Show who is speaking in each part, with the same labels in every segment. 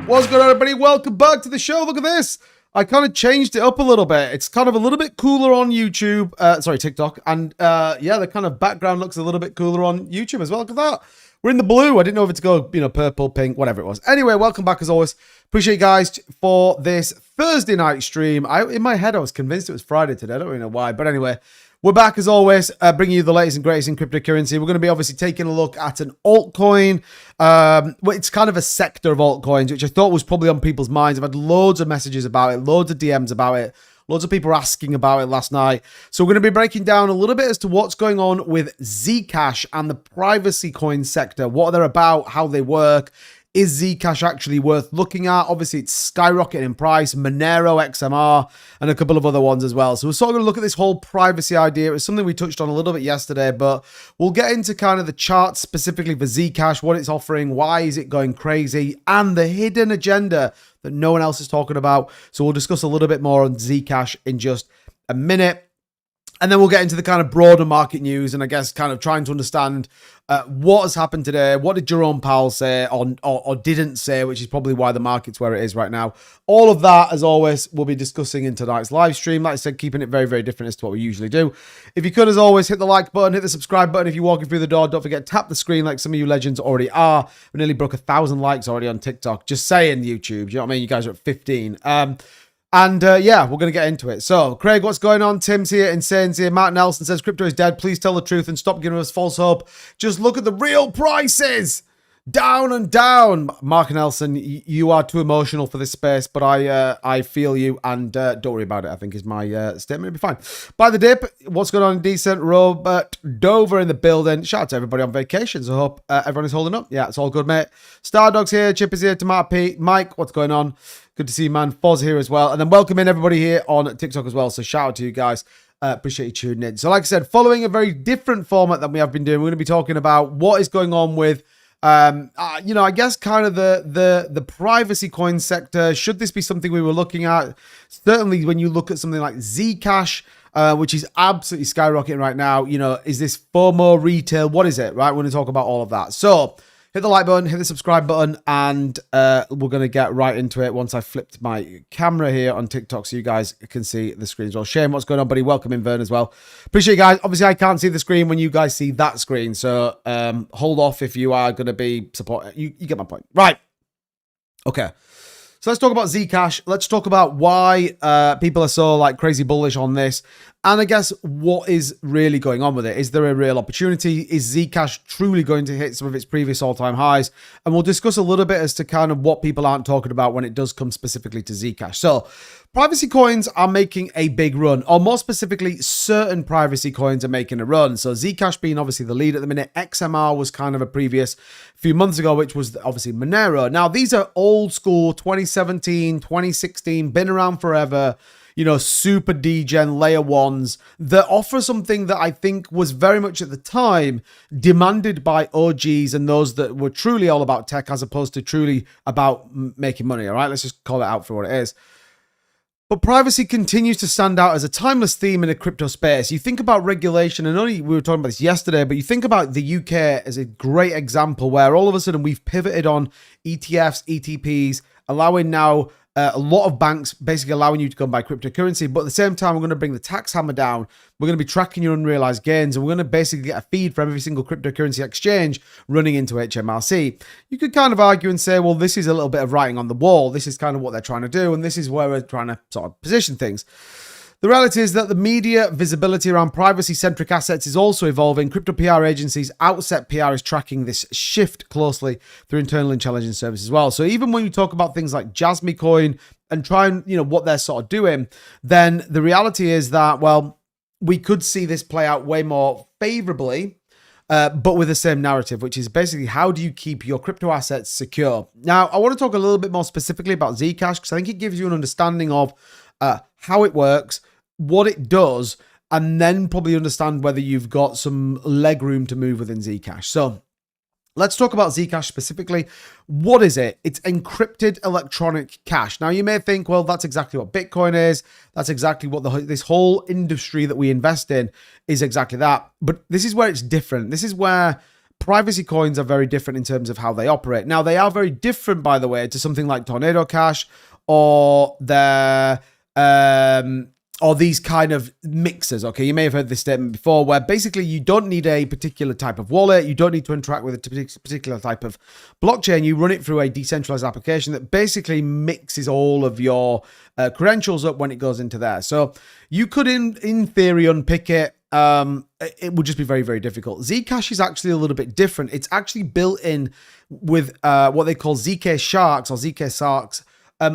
Speaker 1: What's going on, everybody? Welcome back to the show. Look at this. I kind of changed it up a little bit. It's kind of a little bit cooler on YouTube. Sorry, TikTok. And yeah, the kind of background looks a little bit cooler on YouTube as well. Look at that. We're in the blue. I didn't know if it's go, purple, pink, whatever it was. Anyway, welcome back as always. Appreciate you guys for this Thursday night stream. In my head, I was convinced it was Friday today. I don't really know why. But anyway, we're back as always, bringing you the latest and greatest in cryptocurrency. We're going to be obviously taking a look at an altcoin. Well, it's kind of a sector of altcoins, which I thought was probably on people's minds. I've had loads of messages about it, loads of DMs about it, loads of people asking about it last night. So we're going to be breaking down a little bit as to what's going on with Zcash and the privacy coin sector, what they're about, how they work. Is Zcash actually worth looking at? Obviously, it's skyrocketing in price. Monero, XMR, and a couple of other ones as well. So we're sort of going to look at this whole privacy idea. It was something we touched on a little bit yesterday, but we'll get into kind of the charts specifically for Zcash, what it's offering, why is it going crazy, and the hidden agenda that no one else is talking about. So we'll discuss a little bit more on Zcash in just a minute. And then we'll get into the kind of broader market news and I guess kind of trying to understand what has happened today. What did Jerome Powell say or didn't say, which is probably why the market's where it is right now. All of that, as always, we'll be discussing in tonight's live stream. Like I said, keeping it very, very different as to what we usually do. If you could, as always, hit the like button, hit the subscribe button. If you're walking through the door, don't forget, tap the screen like some of you legends already are. We nearly broke 1,000 likes already on TikTok. Just saying, YouTube. You know what I mean? You guys are at 15. Yeah, we're going to get into it. So, Craig, what's going on? Tim's here, Insane's here. Matt Nelson says, crypto is dead. Please tell the truth and stop giving us false hope. Just look at the real prices. Down and down. Mark Nelson, you are too emotional for this space, but I feel you, and don't worry about it, I think is my statement. It'll be fine. By the dip, what's going on in Decent? Robert Dover in the building. Shout out to everybody on vacations. I hope everyone is holding up. Yeah, it's all good, mate. Stardog's here. Chip is here. Tomato Pete. Mike, what's going on? Good to see you, man. Foz here as well. And then welcome in everybody here on TikTok as well. So shout out to you guys. Appreciate you tuning in. So like I said, following a very different format than we have been doing, we're going to be talking about what is going on with, I guess kind of the privacy coin sector. Should this be something we were looking at? Certainly when you look at something like Zcash, which is absolutely skyrocketing right now, is this FOMO retail? What is it, right? We're going to talk about all of that. So hit the like button, hit the subscribe button, and we're going to get right into it once I flipped my camera here on TikTok so you guys can see the screen as well. Shane, what's going on, buddy? Welcome in, Vern, as well. Appreciate you guys. Obviously, I can't see the screen when you guys see that screen, so hold off if you are going to be supporting. You get my point. Right. Okay. So let's talk about Zcash. Let's talk about why people are so crazy bullish on this. And I guess what is really going on with it? Is there a real opportunity? Is Zcash truly going to hit some of its previous all-time highs? And we'll discuss a little bit as to kind of what people aren't talking about when it does come specifically to Zcash. So privacy coins are making a big run, or more specifically, certain privacy coins are making a run. So Zcash being obviously the lead at the minute. XMR was kind of a previous few months ago, which was obviously Monero. Now, these are old school, 2017, 2016, been around forever, super degen layer ones that offer something that I think was very much at the time demanded by OGs and those that were truly all about tech as opposed to truly about making money. All right, let's just call it out for what it is. But privacy continues to stand out as a timeless theme in a crypto space. You think about regulation, and we were talking about this yesterday, but you think about the UK as a great example where all of a sudden we've pivoted on ETFs, ETPs, allowing now a lot of banks basically allowing you to go and buy cryptocurrency, but at the same time, we're going to bring the tax hammer down. We're going to be tracking your unrealized gains, and we're going to basically get a feed from every single cryptocurrency exchange running into HMRC. You could kind of argue and say, well, this is a little bit of writing on the wall. This is kind of what they're trying to do, and this is where we're trying to sort of position things. The reality is that the media visibility around privacy-centric assets is also evolving. Crypto PR agencies, Outset PR, is tracking this shift closely through internal intelligence service as well. So even when you talk about things like Jasmine and try and, what they're sort of doing, then the reality is that, well, we could see this play out way more favorably, but with the same narrative, which is basically how do you keep your crypto assets secure? Now, I want to talk a little bit more specifically about Zcash because I think it gives you an understanding of how it works, what it does, and then probably understand whether you've got some leg room to move within Zcash. So let's talk about Zcash specifically. What is it? It's encrypted electronic cash. Now, you may think, well, that's exactly what Bitcoin is. That's exactly what this whole industry that we invest in is exactly that. But this is where it's different. This is where privacy coins are very different in terms of how they operate. Now, they are very different, by the way, to something like Tornado Cash or or these kind of mixers, okay? You may have heard this statement before, where basically you don't need a particular type of wallet, you don't need to interact with a particular type of blockchain, you run it through a decentralized application that basically mixes all of your credentials up when it goes into there. So you could, in theory, unpick it. It would just be very, very difficult. Zcash is actually a little bit different. It's actually built in with what they call ZK sharks or ZK sarks,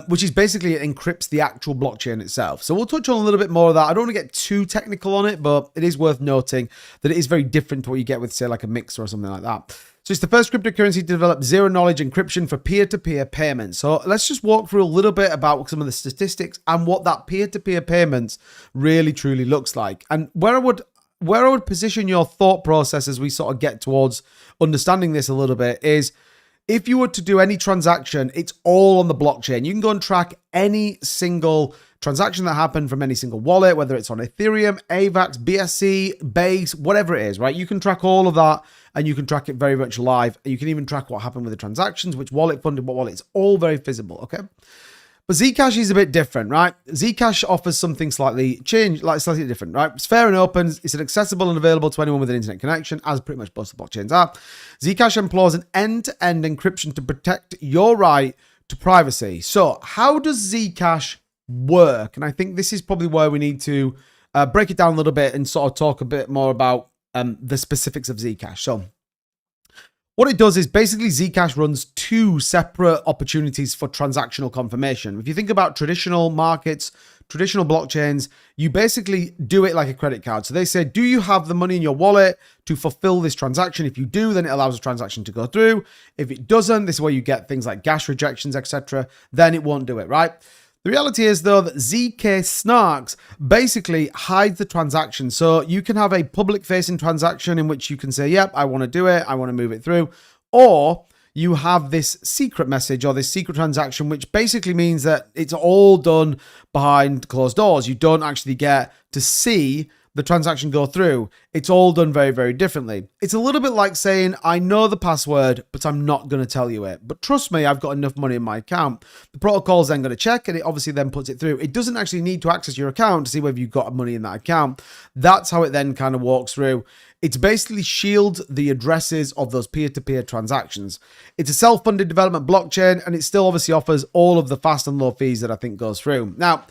Speaker 1: which is basically it encrypts the actual blockchain itself. So we'll touch on a little bit more of that. I don't want to get too technical on it, but it is worth noting that it is very different to what you get with, say, like a Mixer or something like that. So it's the first cryptocurrency to develop zero-knowledge encryption for peer-to-peer payments. So let's just walk through a little bit about some of the statistics and what that peer-to-peer payments really, truly looks like. And where I would position your thought process as we sort of get towards understanding this a little bit is, if you were to do any transaction, it's all on the blockchain. You can go and track any single transaction that happened from any single wallet, whether it's on Ethereum, AVAX, BSC, Base, whatever it is, right? You can track all of that and you can track it very much live. You can even track what happened with the transactions, which wallet funded what wallet. It's all very visible, okay? But Zcash is a bit different, right? Zcash offers something slightly different, right? It's fair and open. It's accessible and available to anyone with an internet connection, as pretty much most of the blockchains are. Zcash employs an end-to-end encryption to protect your right to privacy. So how does Zcash work? And I think this is probably where we need to break it down a little bit and sort of talk a bit more about the specifics of Zcash. So what it does is basically Zcash runs two separate opportunities for transactional confirmation. If you think about traditional markets, traditional blockchains, you basically do it like a credit card. So they say, do you have the money in your wallet to fulfill this transaction? If you do, then it allows the transaction to go through. If it doesn't, this is where you get things like gas rejections, etc. Then it won't do it, right? The reality is, though, that ZK Snarks basically hides the transaction. So you can have a public-facing transaction in which you can say, yep, I want to do it, I want to move it through. Or you have this secret message or this secret transaction, which basically means that it's all done behind closed doors. You don't actually get to see the transaction go through. It's all done very, very differently. It's a little bit like saying, I know the password, but I'm not going to tell you it. But trust me, I've got enough money in my account. The protocol is then going to check and it obviously then puts it through. It doesn't actually need to access your account to see whether you've got money in that account. That's how it then kind of walks through. It's basically shield the addresses of those peer-to-peer transactions. It's a self-funded development blockchain and it still obviously offers all of the fast and low fees that I think goes through. Now,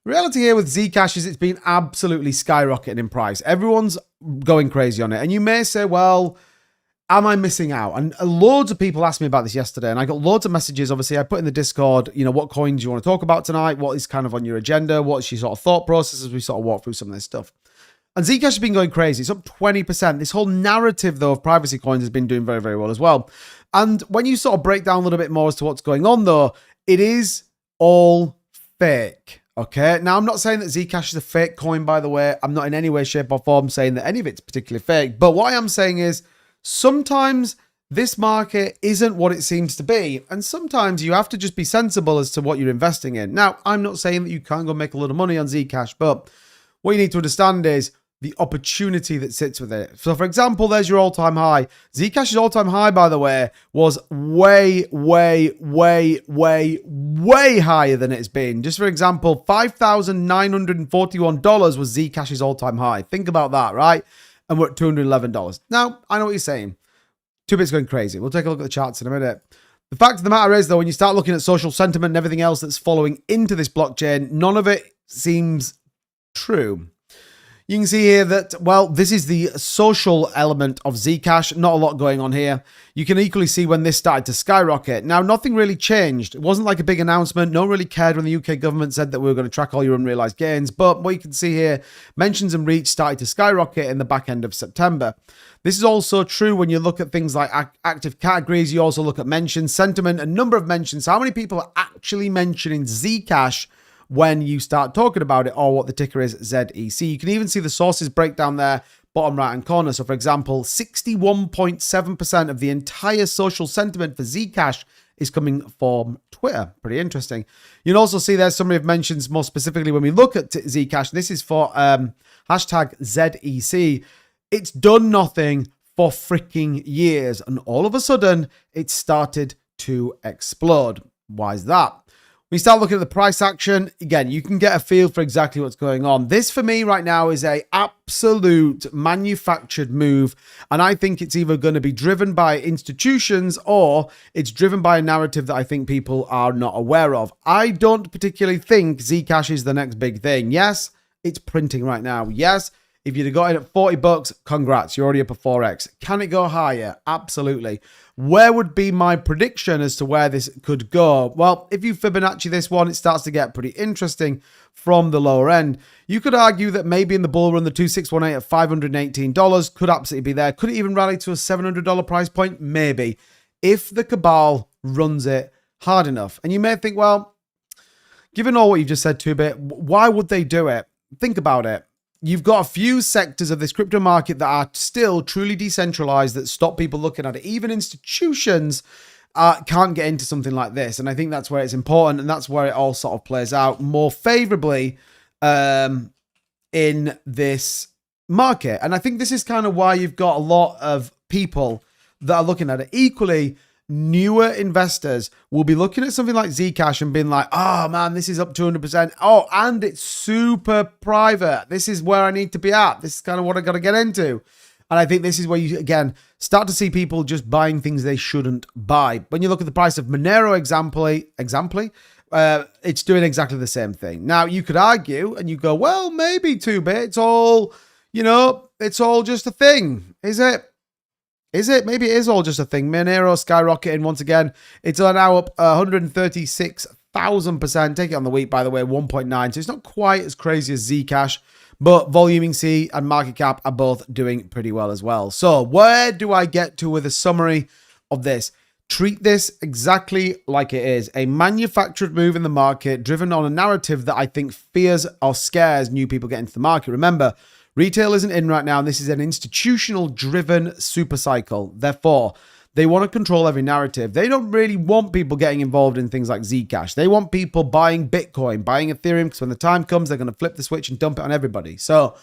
Speaker 1: the reality here with Zcash is it's been absolutely skyrocketing in price. Everyone's going crazy on it. And you may say, well, am I missing out? And loads of people asked me about this yesterday, and I got loads of messages. Obviously, I put in the Discord, what coins you want to talk about tonight? What is kind of on your agenda? What's your sort of thought process as we sort of walk through some of this stuff? And Zcash has been going crazy. It's up 20%. This whole narrative, though, of privacy coins has been doing very, very well as well. And when you sort of break down a little bit more as to what's going on, though, it is all fake. Okay, now I'm not saying that Zcash is a fake coin, by the way. I'm not in any way, shape, or form saying that any of it's particularly fake. But what I am saying is sometimes this market isn't what it seems to be. And sometimes you have to just be sensible as to what you're investing in. Now, I'm not saying that you can't go make a lot of money on Zcash, but what you need to understand is the opportunity that sits with it. So, for example, there's your all-time high. Zcash's all-time high, by the way, was way, way, way, way, way higher than it's been. Just for example, $5,941 was Zcash's all-time high. Think about that, right? And we're at $211. Now, I know what you're saying. 2bit's going crazy. We'll take a look at the charts in a minute. The fact of the matter is, though, when you start looking at social sentiment and everything else that's following into this blockchain, none of it seems true. You can see here that, well, this is the social element of Zcash. Not a lot going on here. You can equally see when this started to skyrocket. Now, nothing really changed. It wasn't like a big announcement. No one really cared when the UK government said that we were going to track all your unrealized gains. But what you can see here, mentions and reach started to skyrocket in the back end of September. This is also true when you look at things like active categories. You also look at mentions, sentiment, a number of mentions. How many people are actually mentioning Zcash when you start talking about it, or what the ticker is, ZEC. You can even see the sources breakdown there, bottom right hand corner. So for example, 61.7% of the entire social sentiment for Zcash is coming from Twitter. Pretty interesting. You can also see there's summary of mentions more specifically when we look at Zcash. This is for hashtag ZEC. It's done nothing for freaking years, and all of a sudden it started to explode. Why is that? We start looking at the price action. Again, you can get a feel for exactly what's going on. This for me right now is a absolute manufactured move. And I think it's either going to be driven by institutions or it's driven by a narrative that I think people are not aware of. I don't particularly think Zcash is the next big thing. Yes, it's printing right now. Yes, if you'd have got in at 40 bucks, congrats, you're already up a 4x. Can it go higher? Absolutely. Where would be my prediction as to where this could go? Well, if you Fibonacci this one, it starts to get pretty interesting from the lower end. You could argue that maybe in the bull run, the 2618 at $518 could absolutely be there. Could it even rally to a $700 price point? Maybe. If the cabal runs it hard enough. And you may think, well, given all what you've just said to a bit, why would they do it? Think about it. You've got a few sectors of this crypto market that are still truly decentralized that stop people looking at it. Even institutions can't get into something like this. And I think that's where it's important. And that's where it all sort of plays out more favorably in this market. And I think this is kind of why you've got a lot of people that are looking at it. Equally, newer investors will be looking at something like Zcash and being like, oh man, this is up 200%. Oh, and it's super private. This is where I need to be at. This is kind of what I got to get into. And I think this is where you, again, start to see people just buying things they shouldn't buy. When you look at the price of Monero, it's doing exactly the same thing. Now, you could argue and you go, well, maybe 2-bit. It's all, it's all just a thing. Is it? Is it? Maybe it is all just a thing. Monero skyrocketing once again. It's now up 136,000%. Take it on the week, by the way, 1.9. So it's not quite as crazy as Zcash, but volume you can see and market cap are both doing pretty well as well. So where do I get to with a summary of this? Treat this exactly like it is. A manufactured move in the market driven on a narrative that I think fears or scares new people getting into the market. Remember, retail isn't in right now, and this is an institutional-driven super cycle. Therefore, they want to control every narrative. They don't really want people getting involved in things like Zcash. They want people buying Bitcoin, buying Ethereum, because when the time comes, they're going to flip the switch and dump it on everybody. So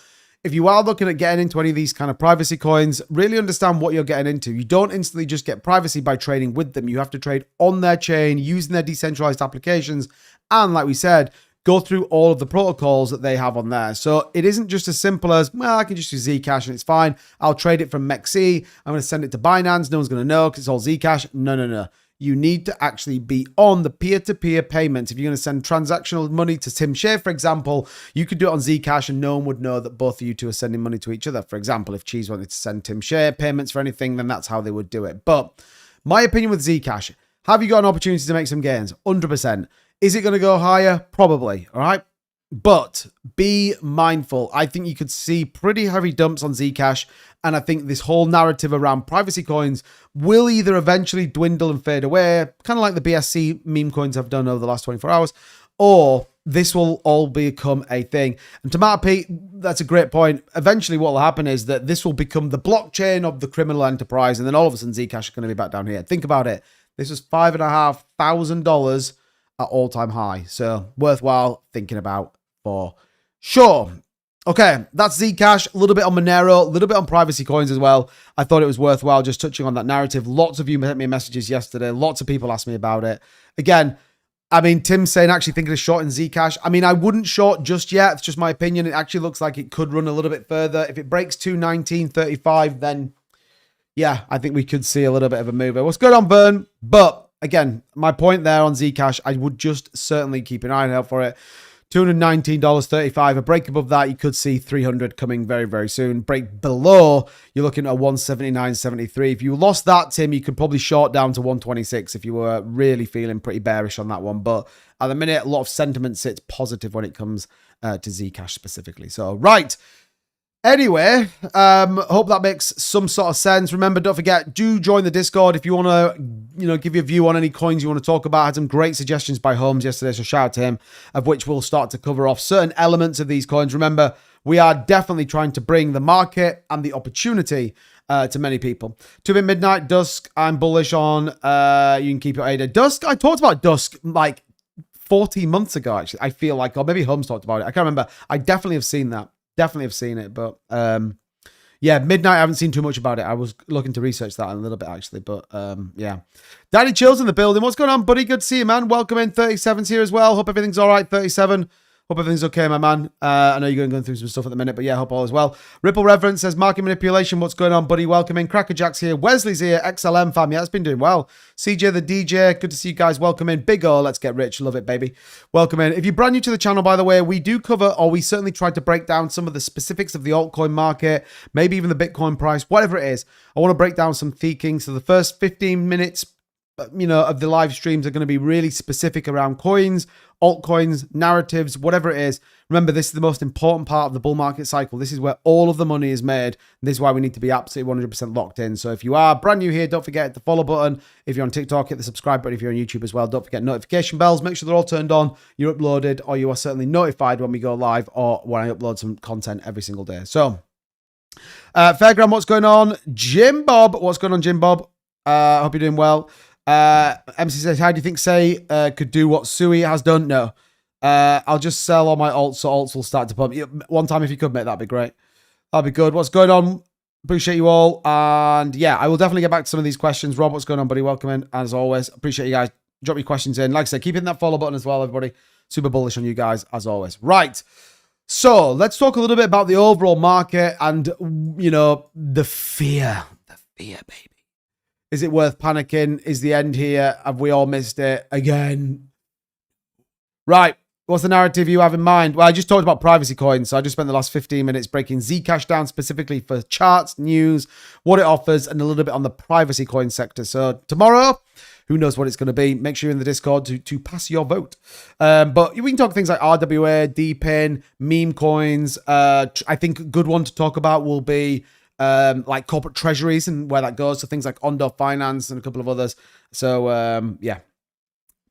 Speaker 1: if you are looking at getting into any of these kind of privacy coins, really understand what you're getting into. You don't instantly just get privacy by trading with them. You have to trade on their chain, using their decentralized applications, and like we said, go through all of the protocols that they have on there. So it isn't just as simple as, well, I can just use Zcash and it's fine. I'll trade it from MEXC. I'm going to send it to Binance. No one's going to know because it's all Zcash. No. You need to actually be on the peer-to-peer payments. If you're going to send transactional money to Tim Shea, for example, you could do it on Zcash and no one would know that both of you two are sending money to each other. For example, if Cheese wanted to send Tim Shea payments for anything, then that's how they would do it. But my opinion with Zcash, have you got an opportunity to make some gains? 100%. Is it going to go higher? Probably, all right? But be mindful. I think you could see pretty heavy dumps on Zcash, and I think this whole narrative around privacy coins will either eventually dwindle and fade away, kind of like the BSC meme coins have done over the last 24 hours, or this will all become a thing. And Tomato Pete, that's a great point. Eventually what will happen is that this will become the blockchain of the criminal enterprise, and then all of a sudden Zcash is going to be back down here. Think about it. This was $5,500 at all-time high. So worthwhile thinking about for sure. Okay, that's Zcash, a little bit on Monero, a little bit on privacy coins as well. I thought it was worthwhile just touching on that narrative. Lots of you sent me messages yesterday. Lots of people asked me about it. Again, I mean, Tim's saying actually thinking of shorting Zcash. I mean, I wouldn't short just yet. It's just my opinion. It actually looks like it could run a little bit further. If it breaks 219.35, then yeah, I think we could see a little bit of a move. What's going on, Burn? But again, my point there on Zcash, I would just certainly keep an eye out for it. $219.35. A break above that, you could see 300 coming very, very soon. Break below, you're looking at 179.73. If you lost that, Tim, you could probably short down to 126 if you were really feeling pretty bearish on that one. But at the minute, a lot of sentiment sits positive when it comes to Zcash specifically. So, right. Anyway, hope that makes some sort of sense. Remember, don't forget, do join the Discord if you want to, give your view on any coins you want to talk about. I had some great suggestions by Holmes yesterday, so shout out to him, of which we'll start to cover off certain elements of these coins. Remember, we are definitely trying to bring the market and the opportunity to many people. 2-bit midnight, Dusk, I'm bullish on. You can keep your ADA. Dusk, I talked about Dusk like 14 months ago, actually. I feel like, or maybe Holmes talked about it. I can't remember. I definitely have seen that. Definitely have seen it, but yeah, midnight, I haven't seen too much about it. I was looking to research that a little bit, actually, but yeah. Daddy Chill's in the building. What's going on, buddy? Good to see you, man. Welcome in. 37's here as well. Hope everything's all right. 37. Hope everything's okay, my man. I know you're going through some stuff at the minute, but yeah, hope all is well. Ripple Reverence says, market manipulation. What's going on, buddy? Welcome in. Crackerjack's here. Wesley's here. XLM fam. Yeah, it's been doing well. CJ the DJ. Good to see you guys. Welcome in. Big O. Let's get rich. Love it, baby. Welcome in. If you're brand new to the channel, by the way, we do cover, or we certainly try to break down some of the specifics of the altcoin market, maybe even the Bitcoin price, whatever it is. I want to break down some thinking. So the first 15 minutes of the live streams are going to be really specific around coins, altcoins, narratives, whatever it is. Remember, this is the most important part of the bull market cycle. This is where all of the money is made. This is why we need to be absolutely 100% locked in. So if you are brand new here, don't forget the follow button. If you're on TikTok, hit the subscribe button. If you're on YouTube as well, don't forget notification bells. Make sure they're all turned on. You're uploaded, or you are certainly notified when we go live or when I upload some content every single day. So, Fairground, what's going on? Jim Bob, what's going on, Jim Bob? Hope you're doing well. MC says, how do you think Say could do what Sui has done? No. I'll just sell all my alts, so alts will start to pump. One time, if you could, mate, that'd be great. That'd be good. What's going on? Appreciate you all. And yeah, I will definitely get back to some of these questions. Rob, what's going on, buddy? Welcome in, as always. Appreciate you guys. Drop your questions in. Like I said, keep hitting that follow button as well, everybody. Super bullish on you guys, as always. Right. So let's talk a little bit about the overall market and, the fear. The fear, baby. Is it worth panicking? Is the end here? Have we all missed it again? Right. What's the narrative you have in mind? Well, I just talked about privacy coins. So I just spent the last 15 minutes breaking Zcash down specifically for charts, news, what it offers, and a little bit on the privacy coin sector. So tomorrow, who knows what it's going to be? Make sure you're in the Discord to pass your vote. But we can talk things like RWA, DPIN, meme coins. I think a good one to talk about will be like corporate treasuries and where that goes. So things like Ondo Finance and a couple of others. So yeah,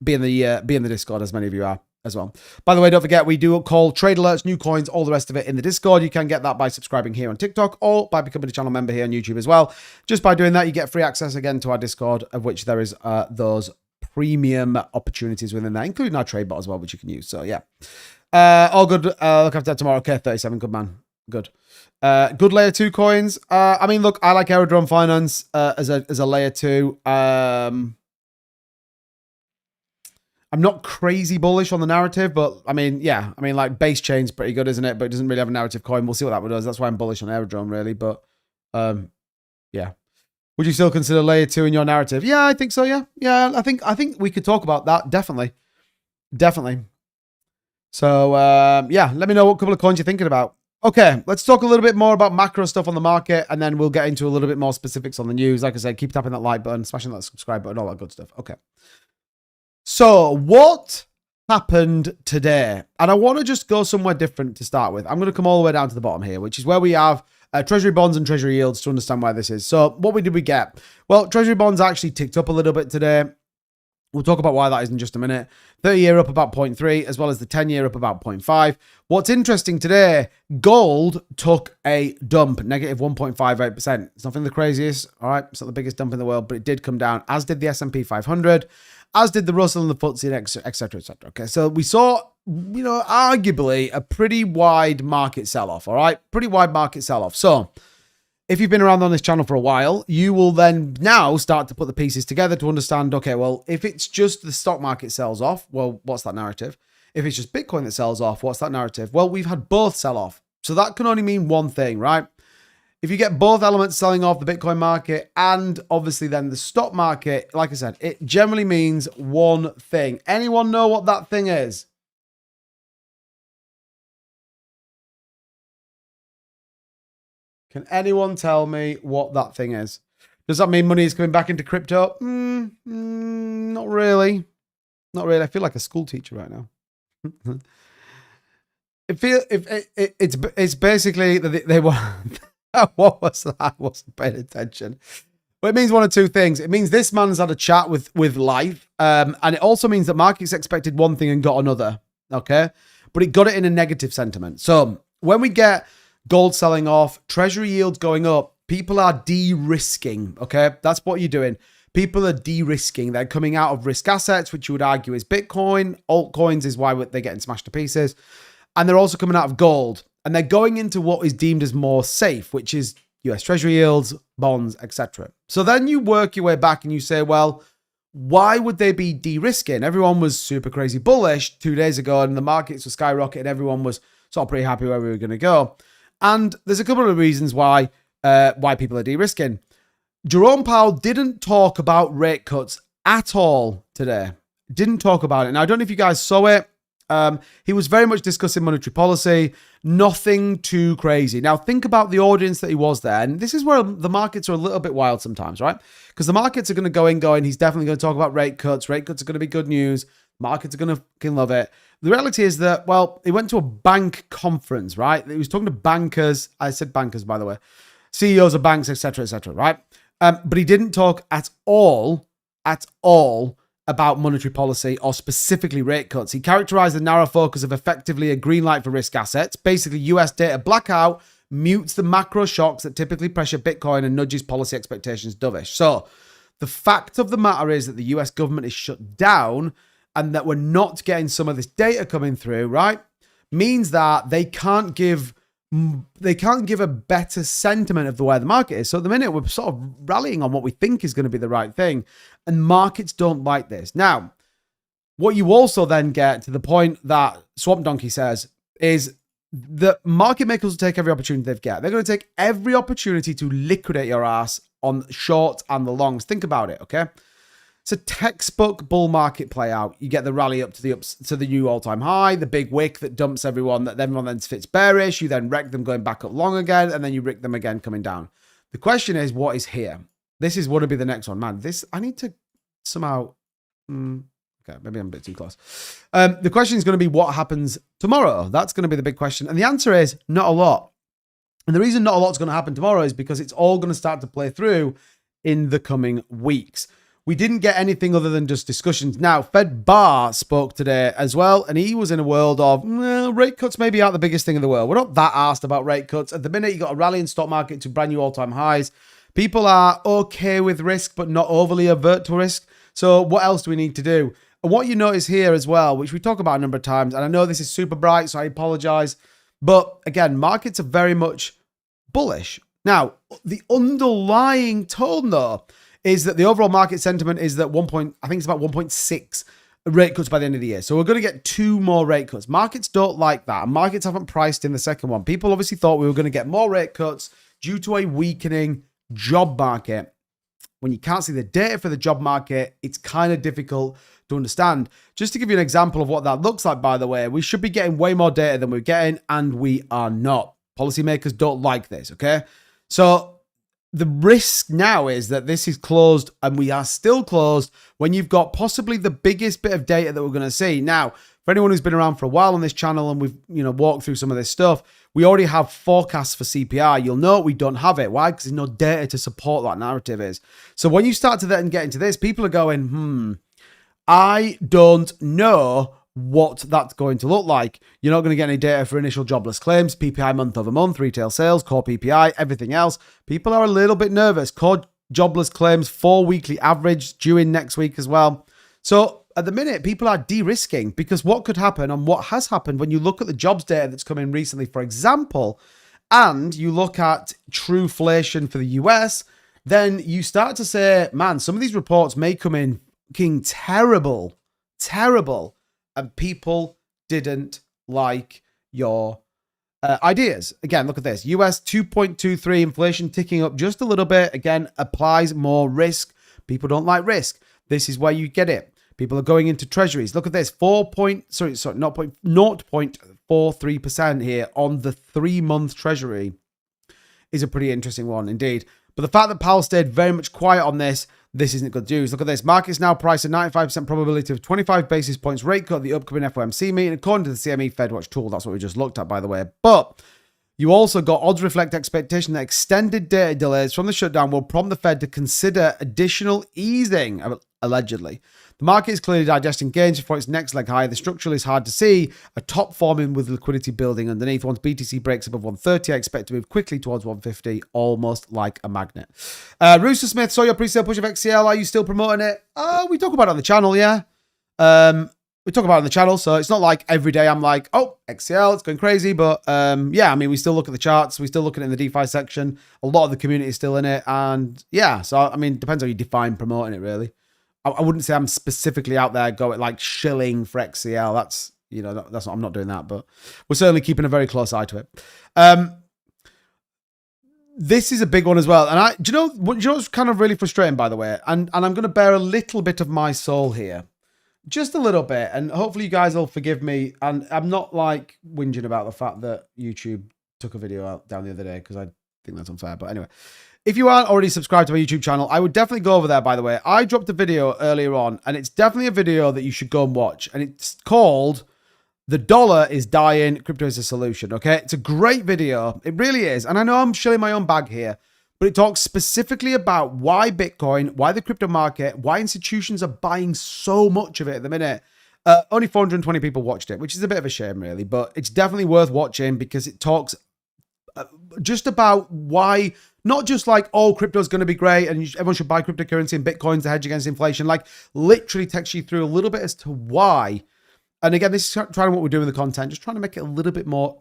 Speaker 1: be in the Discord, as many of you are as well. By the way, don't forget, we do call trade alerts, new coins, all the rest of it in the Discord. You can get that by subscribing here on TikTok or by becoming a channel member here on YouTube as well. Just by doing that, you get free access again to our Discord, of which there is those premium opportunities within there, including our trade bot as well, which you can use. So yeah, all good. Look after that tomorrow. Okay, 37. Good man. Good. Good layer 2 coins. I mean, look, I like Aerodrome Finance as a layer 2. I'm not crazy bullish on the narrative, but I mean, yeah. I mean, like base chain's pretty good, isn't it? But it doesn't really have a narrative coin. We'll see what that one does. That's why I'm bullish on Aerodrome, really. But yeah. Would you still consider layer 2 in your narrative? Yeah, I think so. Yeah. Yeah, I think we could talk about that. Definitely. So yeah, let me know what couple of coins you're thinking about. Okay, let's talk a little bit more about macro stuff on the market, and then we'll get into a little bit more specifics on the news. Like I said, keep tapping that like button, smashing that subscribe button, all that good stuff. Okay. So what happened today? And I want to just go somewhere different to start with. I'm going to come all the way down to the bottom here, which is where we have treasury bonds and treasury yields to understand why this is. So what did we get? Well, treasury bonds actually ticked up a little bit today. We'll talk about why that is in just a minute. 30-year up about 0.3, as well as the 10-year up about 0.5. What's interesting today, gold took a dump, negative 1.58%. It's nothing the craziest, all right? It's not the biggest dump in the world, but it did come down, as did the S&P 500, as did the Russell and the FTSE, et cetera, et cetera. Okay, so we saw, arguably a pretty wide market sell-off, all right? Pretty wide market sell-off. So if you've been around on this channel for a while, you will then now start to put the pieces together to understand, okay, well, if it's just the stock market sells off, well, what's that narrative? If it's just Bitcoin that sells off, what's that narrative? Well, we've had both sell off. So that can only mean one thing, right? If you get both elements selling off, the Bitcoin market and obviously then the stock market, like I said, it generally means one thing. Anyone know what that thing is? Can anyone tell me what that thing is? Does that mean money is coming back into crypto? Not really. Not really. I feel like a school teacher right now. It's basically that they want. What was that? I wasn't paying attention. Well, it means one of two things. It means this man's had a chat with life, and it also means that markets expected one thing and got another. Okay, but it got it in a negative sentiment. So when we get gold selling off, treasury yields going up, people are de-risking. Okay, that's what you're doing. People are de-risking. They're coming out of risk assets, which you would argue is Bitcoin. Altcoins is why they're getting smashed to pieces. And they're also coming out of gold. And they're going into what is deemed as more safe, which is US Treasury yields, bonds, etc. So then you work your way back and you say, well, why would they be de-risking? Everyone was super crazy bullish 2 days ago and the markets were skyrocketing. Everyone was sort of pretty happy where we were going to go. And there's a couple of reasons why people are de-risking. Jerome Powell didn't talk about rate cuts at all today. Didn't talk about it. Now, I don't know if you guys saw it. He was very much discussing monetary policy. Nothing too crazy. Now, think about the audience that he was there. And this is where the markets are a little bit wild sometimes, right? Because the markets are going to go and go, and he's definitely going to talk about rate cuts. Rate cuts are going to be good news. Markets are going to fucking love it. The reality is that, well, he went to a bank conference, right? He was talking to bankers. I said bankers, by the way. CEOs of banks, etc., right? But he didn't talk at all about monetary policy or specifically rate cuts. He characterized the narrow focus of effectively a green light for risk assets. Basically, US data blackout mutes the macro shocks that typically pressure Bitcoin and nudges policy expectations dovish. So the fact of the matter is that the US government is shut down and that we're not getting some of this data coming through, right? Means that they can't give a better sentiment of the way the market is. So at the minute, we're sort of rallying on what we think is going to be the right thing. And markets don't like this. Now, what you also then get to the point that Swamp Donkey says is that market makers will take every opportunity they've got. They're going to take every opportunity to liquidate your ass on short and the longs. Think about it, okay? It's a textbook bull market play out. You get the rally up to the new all-time high, the big wick that dumps everyone, that everyone then fits bearish. You then wreck them going back up long again, and then you wreck them again coming down. The question is, what is here? This is going to be the next one. Man, I need to somehow... Okay, maybe I'm a bit too close. The question is going to be what happens tomorrow. That's going to be the big question. And the answer is not a lot. And the reason not a lot's going to happen tomorrow is because it's all going to start to play through in the coming weeks. We didn't get anything other than just discussions. Now, Fed Barr spoke today as well, and he was in a world of rate cuts maybe aren't the biggest thing in the world. We're not that asked about rate cuts. At the minute, you got a rally in stock market to brand new all-time highs. People are okay with risk, but not overly avert to risk. So what else do we need to do? And what you notice here as well, which we talk about a number of times, and I know this is super bright, so I apologize. But again, markets are very much bullish. Now, the underlying tone, though, is that the overall market sentiment is that I think it's about 1.6 rate cuts by the end of the year. So we're going to get 2 more rate cuts. Markets don't like that. And markets haven't priced in the second one. People obviously thought we were going to get more rate cuts due to a weakening job market. When you can't see the data for the job market, it's kind of difficult to understand. Just to give you an example of what that looks like, by the way, we should be getting way more data than we're getting, and we are not. Policymakers don't like this, okay? So the risk now is that this is closed, and we are still closed when you've got possibly the biggest bit of data that we're going to see. Now, for anyone who's been around for a while on this channel and we've walked through some of this stuff, we already have forecasts for CPI. You'll know we don't have it. Why? Because there's no data to support that narrative is. So when you start to then get into this, people are going, I don't know what that's going to look like. You're not going to get any data for initial jobless claims, PPI month over month, retail sales, core PPI, everything else. People are a little bit nervous. Core jobless claims, 4 weekly average due in next week as well. So at the minute, people are de-risking because what could happen and what has happened when you look at the jobs data that's come in recently, for example, and you look at true inflation for the US, then you start to say, man, some of these reports may come in fucking terrible, and people didn't like your ideas. Again, look at this. US 2.23 inflation ticking up just a little bit. Again, applies more risk. People don't like risk. This is where you get it. People are going into treasuries. Look at this. 0.43% here on the 3-month treasury is a pretty interesting one indeed. But the fact that Powell stayed very much quiet on this isn't good news. Look at this. Market's now priced a 95% probability of 25 basis points rate cut at the upcoming FOMC meeting, according to the CME FedWatch tool. That's what we just looked at, by the way. But you also got odds reflect expectation that extended data delays from the shutdown will prompt the Fed to consider additional easing, allegedly. The market is clearly digesting gains before its next leg higher. The structural is hard to see. A top forming with liquidity building underneath. Once BTC breaks above 130, I expect to move quickly towards 150, almost like a magnet. Rooster Smith, saw your pre-sale push of XCL. Are you still promoting it? We talk about it on the channel, yeah. We talk about it on the channel, so it's not like every day I'm like, oh, XCL, it's going crazy. But yeah, I mean, we still look at the charts. We still look at it in the DeFi section. A lot of the community is still in it. And yeah, so I mean, depends how you define promoting it, really. I wouldn't say I'm specifically out there going like shilling for XCL. That's, you know, that's not, I'm not doing that, but we're certainly keeping a very close eye to it. This is a big one as well. And do you know what's kind of really frustrating, by the way? And I'm going to bear a little bit of my soul here. Just a little bit. And hopefully you guys will forgive me. And I'm not like whinging about the fact that YouTube took a video out down the other day, because I think that's unfair. But anyway, if you aren't already subscribed to my YouTube channel, I would definitely go over there, by the way. I dropped a video earlier on, and it's definitely a video that you should go and watch. And it's called "The Dollar is Dying, Crypto is a Solution." Okay, it's a great video. It really is. And I know I'm shilling my own bag here, but it talks specifically about why Bitcoin, why the crypto market, why institutions are buying so much of it at the minute. Only 420 people watched it, which is a bit of a shame, really. But it's definitely worth watching because it talks just about why, not just like, oh, crypto's going to be great and everyone should buy cryptocurrency and Bitcoin's to hedge against inflation. Like, literally takes you through a little bit as to why. And again, this is trying what we're doing with the content, just trying to make it a little bit more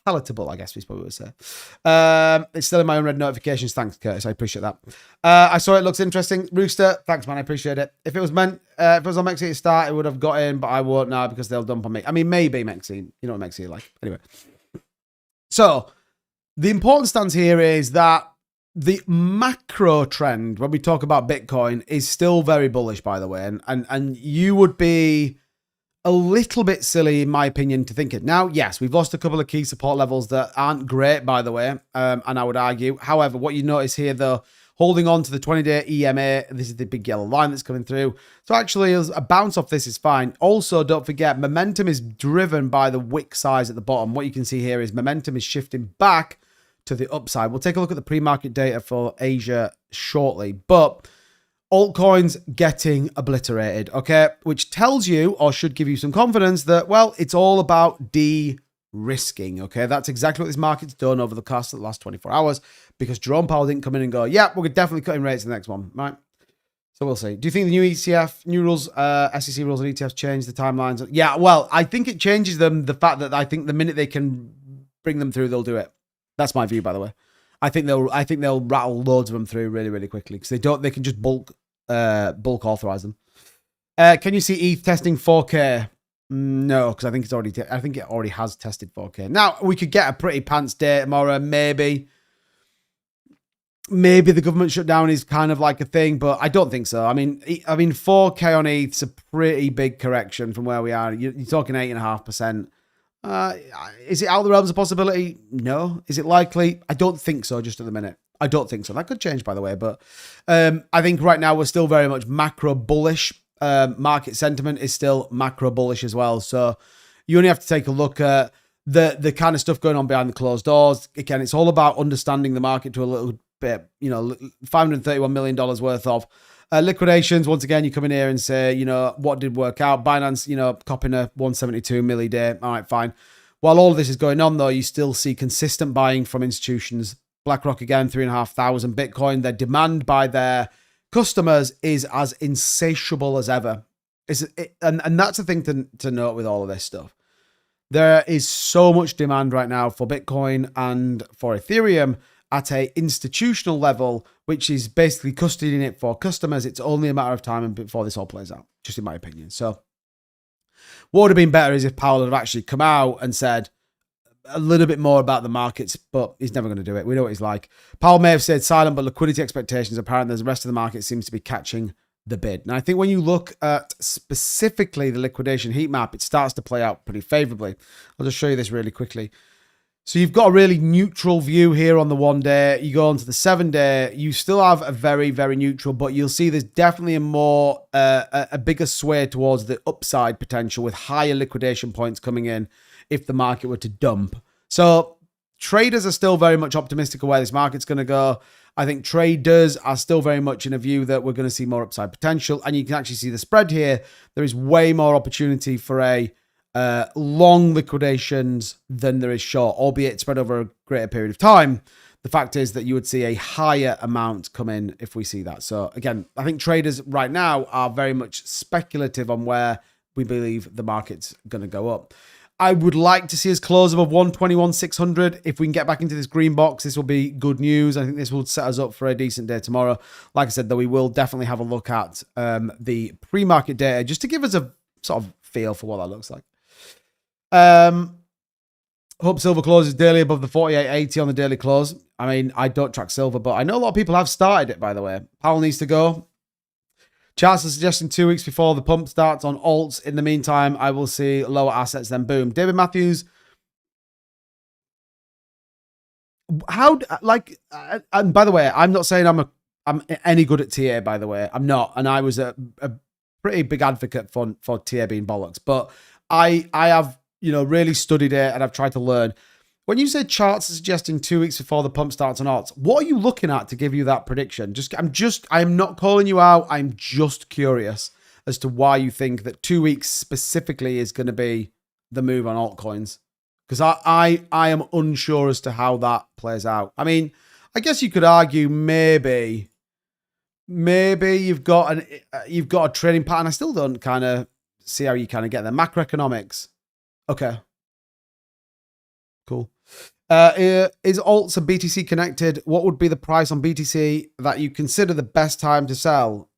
Speaker 1: palatable, I guess we probably would say. It's still in my own red notifications. Thanks, Curtis. I appreciate that. I saw it looks interesting. Rooster, thanks, man. I appreciate it. If it was on Mexi to start, it would have got in, but I won't now because they'll dump on me. I mean, maybe Mexi. You know what Mexi is like. Anyway. So the important stance here is that the macro trend, when we talk about Bitcoin, is still very bullish, by the way. And you would be a little bit silly, in my opinion, to think it. Now, yes, we've lost a couple of key support levels that aren't great, by the way, and I would argue. However, what you notice here, though, holding on to the 20-day EMA, this is the big yellow line that's coming through. So actually, a bounce off this is fine. Also, don't forget, momentum is driven by the wick size at the bottom. What you can see here is momentum is shifting back to the upside. We'll take a look at the pre-market data for Asia shortly, but altcoins getting obliterated, okay? Which tells you, or should give you some confidence that, well, it's all about de-risking, okay? That's exactly what this market's done over the course of the last 24 hours because Jerome Powell didn't come in and go, yeah, we're definitely cutting rates in the next one, right? So we'll see. Do you think the new ETF, new rules, SEC rules and ETFs change the timelines? Yeah, well, I think it changes them, the fact that I think the minute they can bring them through, they'll do it. That's my view, by the way. I think they'll rattle loads of them through really, really quickly because they can just bulk authorize them. Can you see ETH testing 4K? No, because I think it already has tested 4K. Now we could get a pretty pants day tomorrow, maybe. Maybe the government shutdown is kind of like a thing, but I don't think so. I mean 4K on ETH's a pretty big correction from where we are. You're talking 8.5%. Is it out of the realms of possibility? No. Is it likely? I don't think so, just at the minute. I don't think so. That could change, by the way. But I think right now we're still very much macro bullish. Market sentiment is still macro bullish as well. So you only have to take a look at the kind of stuff going on behind the closed doors. Again, it's all about understanding the market to a little bit, you know, $531 million worth of liquidations. Once again, you come in here and say, you know, what did work out? Binance, you know, copying a 172 milli day. All right, fine. While all of this is going on, though, you still see consistent buying from institutions. BlackRock, again, 3,500 Bitcoin. Their demand by their customers is as insatiable as ever. And that's the thing to note with all of this stuff. There is so much demand right now for Bitcoin and for Ethereum at a institutional level, which is basically custodying it for customers. It's only a matter of time before this all plays out, just in my opinion. So what would have been better is if Powell had actually come out and said a little bit more about the markets, but he's never going to do it. We know what he's like. Powell may have stayed silent, but liquidity expectations apparent as the rest of the market seems to be catching the bid. And I think when you look at specifically the liquidation heat map, it starts to play out pretty favorably. I'll just show you this really quickly. So you've got a really neutral view here on the 1 day. You go on to the 7 day, you still have a very, very neutral, but you'll see there's definitely a bigger sway towards the upside potential with higher liquidation points coming in if the market were to dump. So traders are still very much optimistic of where this market's going to go. I think traders are still very much in a view that we're going to see more upside potential. And you can actually see the spread here. There is way more opportunity for a long liquidations than there is short, albeit spread over a greater period of time. The fact is that you would see a higher amount come in if we see that. So again, I think traders right now are very much speculative on where we believe the market's going to go up. I would like to see us close above 121,600. If we can get back into this green box, this will be good news. I think this will set us up for a decent day tomorrow. Like I said, though, we will definitely have a look at the pre-market data just to give us a sort of feel for what that looks like. Hope silver closes daily above the 48.80 on the daily close. I mean, I don't track silver, but I know a lot of people have started it, by the way. Powell needs to go. Charts are suggesting 2 weeks before the pump starts on alts. In the meantime, I will see lower assets, then boom. David Matthews. How, like, and by the way, I'm not saying I'm any good at TA, by the way. I'm not. And I was a pretty big advocate for TA being bollocks, but I have, you know, really studied it and I've tried to learn. When you say charts are suggesting 2 weeks before the pump starts on alts, what are you looking at to give you that prediction? I'm not calling you out. I'm just curious as to why you think that 2 weeks specifically is going to be the move on altcoins. Because I am unsure as to how that plays out. I mean, I guess you could argue maybe you've got a trading pattern. I still don't kind of see how you kind of get there. Macroeconomics. Okay. Cool. Is alts and BTC connected? What would be the price on BTC that you consider the best time to sell?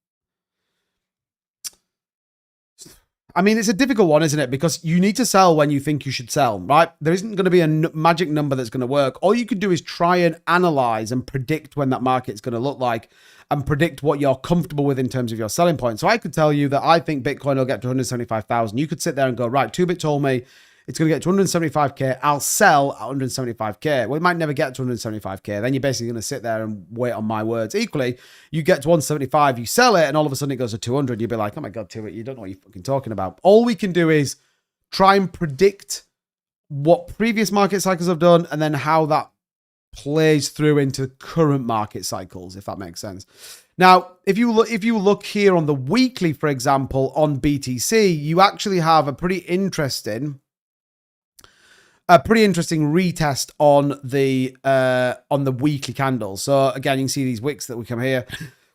Speaker 1: I mean, it's a difficult one, isn't it? Because you need to sell when you think you should sell, right? There isn't going to be a magic number that's going to work. All you could do is try and analyze and predict when that market's going to look like and predict what you're comfortable with in terms of your selling point. So I could tell you that I think Bitcoin will get to 175,000. You could sit there and go, right, 2bit told me it's going to get to 175K. I'll sell at 175K. Well, it might never get to 175K. Then you're basically going to sit there and wait on my words. Equally, you get to 175, you sell it, and all of a sudden it goes to 200. You'll be like, oh my God, you don't know what you're fucking talking about. All we can do is try and predict what previous market cycles have done and then how that plays through into current market cycles, if that makes sense. Now, if you look here on the weekly, for example, on BTC, you actually have a pretty interesting retest on the weekly candles. So again, you can see these wicks that we come here.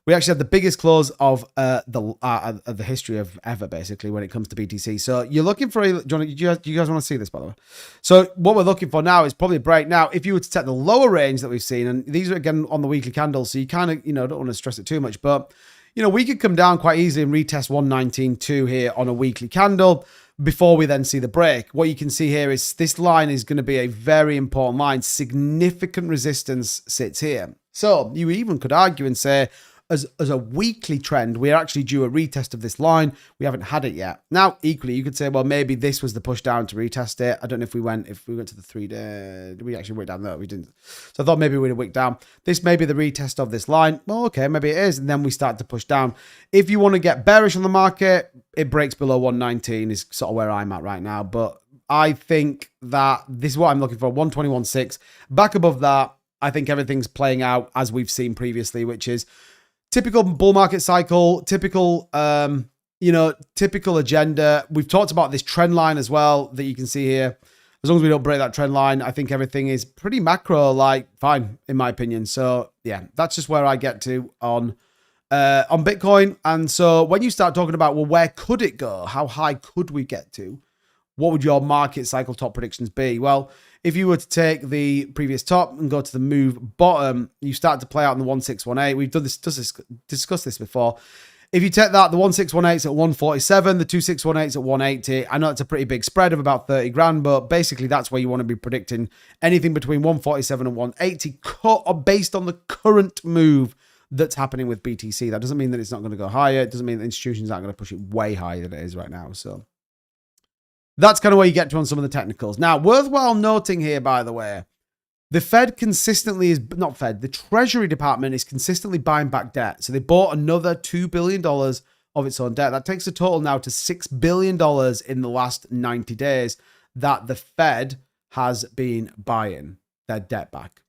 Speaker 1: We actually had the biggest close of the history of ever, basically, when it comes to BTC. So you're looking for do you guys want to see this, by the way? So what we're looking for now is probably a break. Now, if you were to take the lower range that we've seen, and these are again on the weekly candles, so you kind of, don't want to stress it too much, but we could come down quite easily and retest 119.2 here on a weekly candle before we then see the break. What you can see here is this line is going to be a very important line. Significant resistance sits here. So you even could argue and say, as a weekly trend, we are actually due a retest of this line. We haven't had it yet. Now, equally, you could say, well, maybe this was the push down to retest it. I don't know if we went to the 3 day. Did we actually wick down? No, we didn't. So I thought maybe we'd wick down. This may be the retest of this line. Well, okay, maybe it is. And then we start to push down. If you want to get bearish on the market, it breaks below 119 is sort of where I'm at right now. But I think that this is what I'm looking for. 121.6. Back above that, I think everything's playing out as we've seen previously, which is typical bull market cycle, typical agenda. We've talked about this trend line as well that you can see here. As long as we don't break that trend line, I think everything is pretty macro, like fine, in my opinion. So yeah, that's just where I get to on Bitcoin. And so when you start talking about, well, where could it go? How high could we get to? What would your market cycle top predictions be? Well, if you were to take the previous top and go to the move bottom, you start to play out in the 1618. We've done discussed this before. If you take that, the 1618 is at 147, the 2618 is at 180. I know it's a pretty big spread of about 30 grand, but basically that's where you want to be predicting anything between 147 and 180 based on the current move that's happening with BTC. That doesn't mean that it's not going to go higher. It doesn't mean that institutions aren't going to push it way higher than it is right now. So That's kind of where you get to on some of the technicals. Now, worthwhile noting here, by the way, the Fed consistently is, not Fed, the Treasury Department is consistently buying back debt. So they bought another $2 billion of its own debt. That takes the total now to $6 billion in the last 90 days that the Fed has been buying their debt back.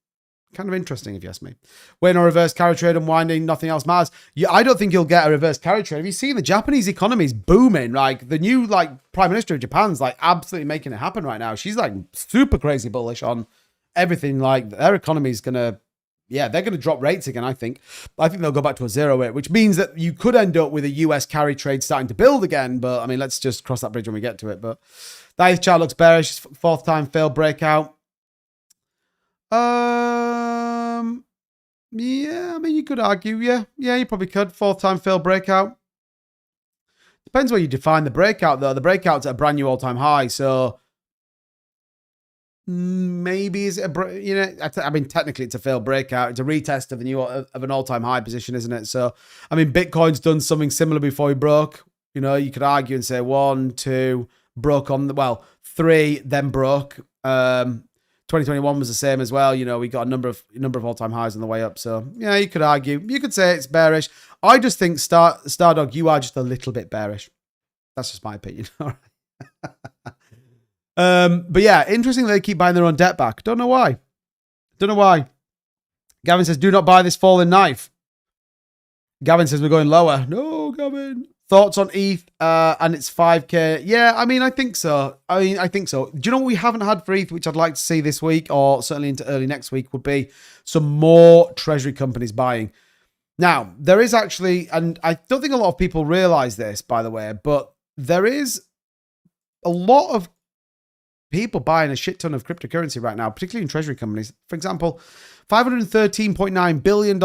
Speaker 1: Kind of interesting, if you ask me. Waiting on reverse carry trade unwinding, nothing else matters. I don't think you'll get a reverse carry trade. Have you seen the Japanese economy is booming? Like the new Prime Minister of Japan's absolutely making it happen right now. She's super crazy bullish on everything. Their economy is gonna, they're gonna drop rates again. I think they'll go back to a zero rate, which means that you could end up with a US carry trade starting to build again. But I mean, let's just cross that bridge when we get to it. But that chart looks bearish. Fourth time failed breakout. Yeah, I mean, you could argue. Yeah, you probably could. Fourth time failed breakout. Depends where you define the breakout, though. The breakout's at a brand new all-time high, so maybe is it I mean, technically it's a failed breakout. It's a retest of the new of an all-time high position, isn't it? So, I mean, Bitcoin's done something similar before he broke. You could argue and say 1, 2, broke on the 3, then broke. 2021 was the same as well. We got a number of all-time highs on the way up. So yeah, you could argue. You could say it's bearish. I just think Stardog, you are just a little bit bearish. That's just my opinion. All right. But yeah, interesting that they keep buying their own debt back. Don't know why. Gavin says, do not buy this falling knife. Gavin says we're going lower. No, Gavin. Thoughts on ETH and its 5K? Yeah, I mean, I think so. Do you know what we haven't had for ETH, which I'd like to see this week or certainly into early next week, would be some more treasury companies buying. Now, there is actually, and I don't think a lot of people realize this, by the way, but there is a lot of people buying a shit ton of cryptocurrency right now, particularly in treasury companies. For example, $513.9 billion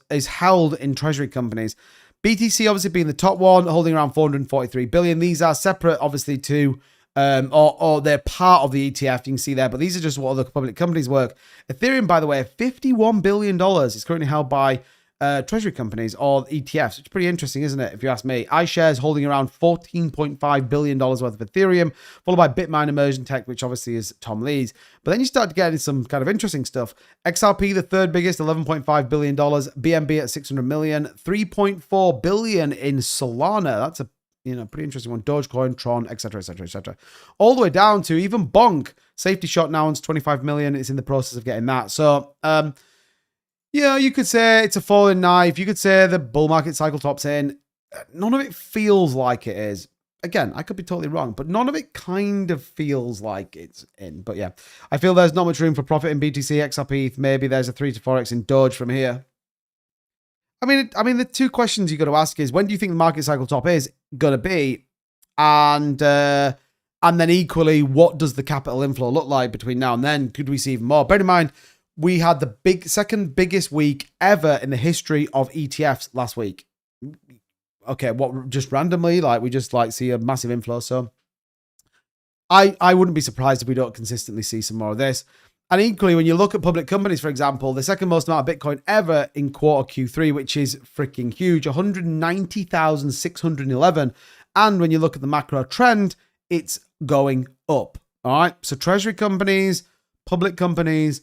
Speaker 1: is held in treasury companies. BTC obviously being the top one, holding around 443 billion. These are separate, obviously, to or they're part of the ETF. You can see there, but these are just what other public companies work. Ethereum, by the way, $51 billion is currently held by treasury companies or ETFs. It's pretty interesting, isn't it? If you ask me, iShares holding around $14.5 billion worth of Ethereum, followed by Bitmine Immersion Tech, which obviously is Tom Lee's. But then you start to get into some kind of interesting stuff. XRP, the third biggest, $11.5 billion. BNB at 600 million. 3.4 billion in Solana. That's a pretty interesting one. Dogecoin, Tron, etc., etc., etc. All the way down to even Bonk. Safety Shot now owns 25 million. It's in the process of getting that. So, you could say it's a falling knife. You could say the bull market cycle tops in. None of it feels like it is. Again, I could be totally wrong, but none of it kind of feels like it's in. But yeah, I feel there's not much room for profit in BTC, XRP. Maybe there's a 3 to 4x in Doge from here. I mean, the two questions you got to ask is, when do you think the market cycle top is going to be? And then equally, what does the capital inflow look like between now and then? Could we see even more? Bear in mind, we had the second biggest week ever in the history of ETFs last week. Okay, what, just randomly, we just see a massive inflow. So I wouldn't be surprised if we don't consistently see some more of this. And equally, when you look at public companies, for example, the second most amount of Bitcoin ever in quarter Q3, which is freaking huge, 190,611. And when you look at the macro trend, it's going up. All right. So treasury companies, public companies,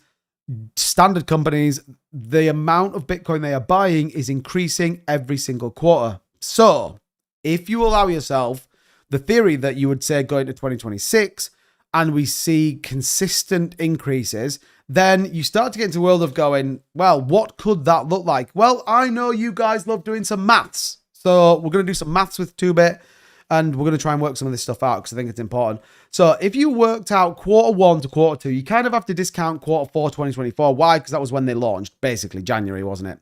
Speaker 1: standard companies, the amount of Bitcoin they are buying is increasing every single quarter. So if you allow yourself the theory that you would say going to 2026 and we see consistent increases, then you start to get into a world of going, well, what could that look like? Well, I know you guys love doing some maths. So we're going to do some maths with 2-Bit. And we're going to try and work some of this stuff out because I think it's important. So if you worked out quarter 1 to quarter 2, you kind of have to discount quarter 4, 2024. Why? Because that was when they launched, basically January, wasn't it?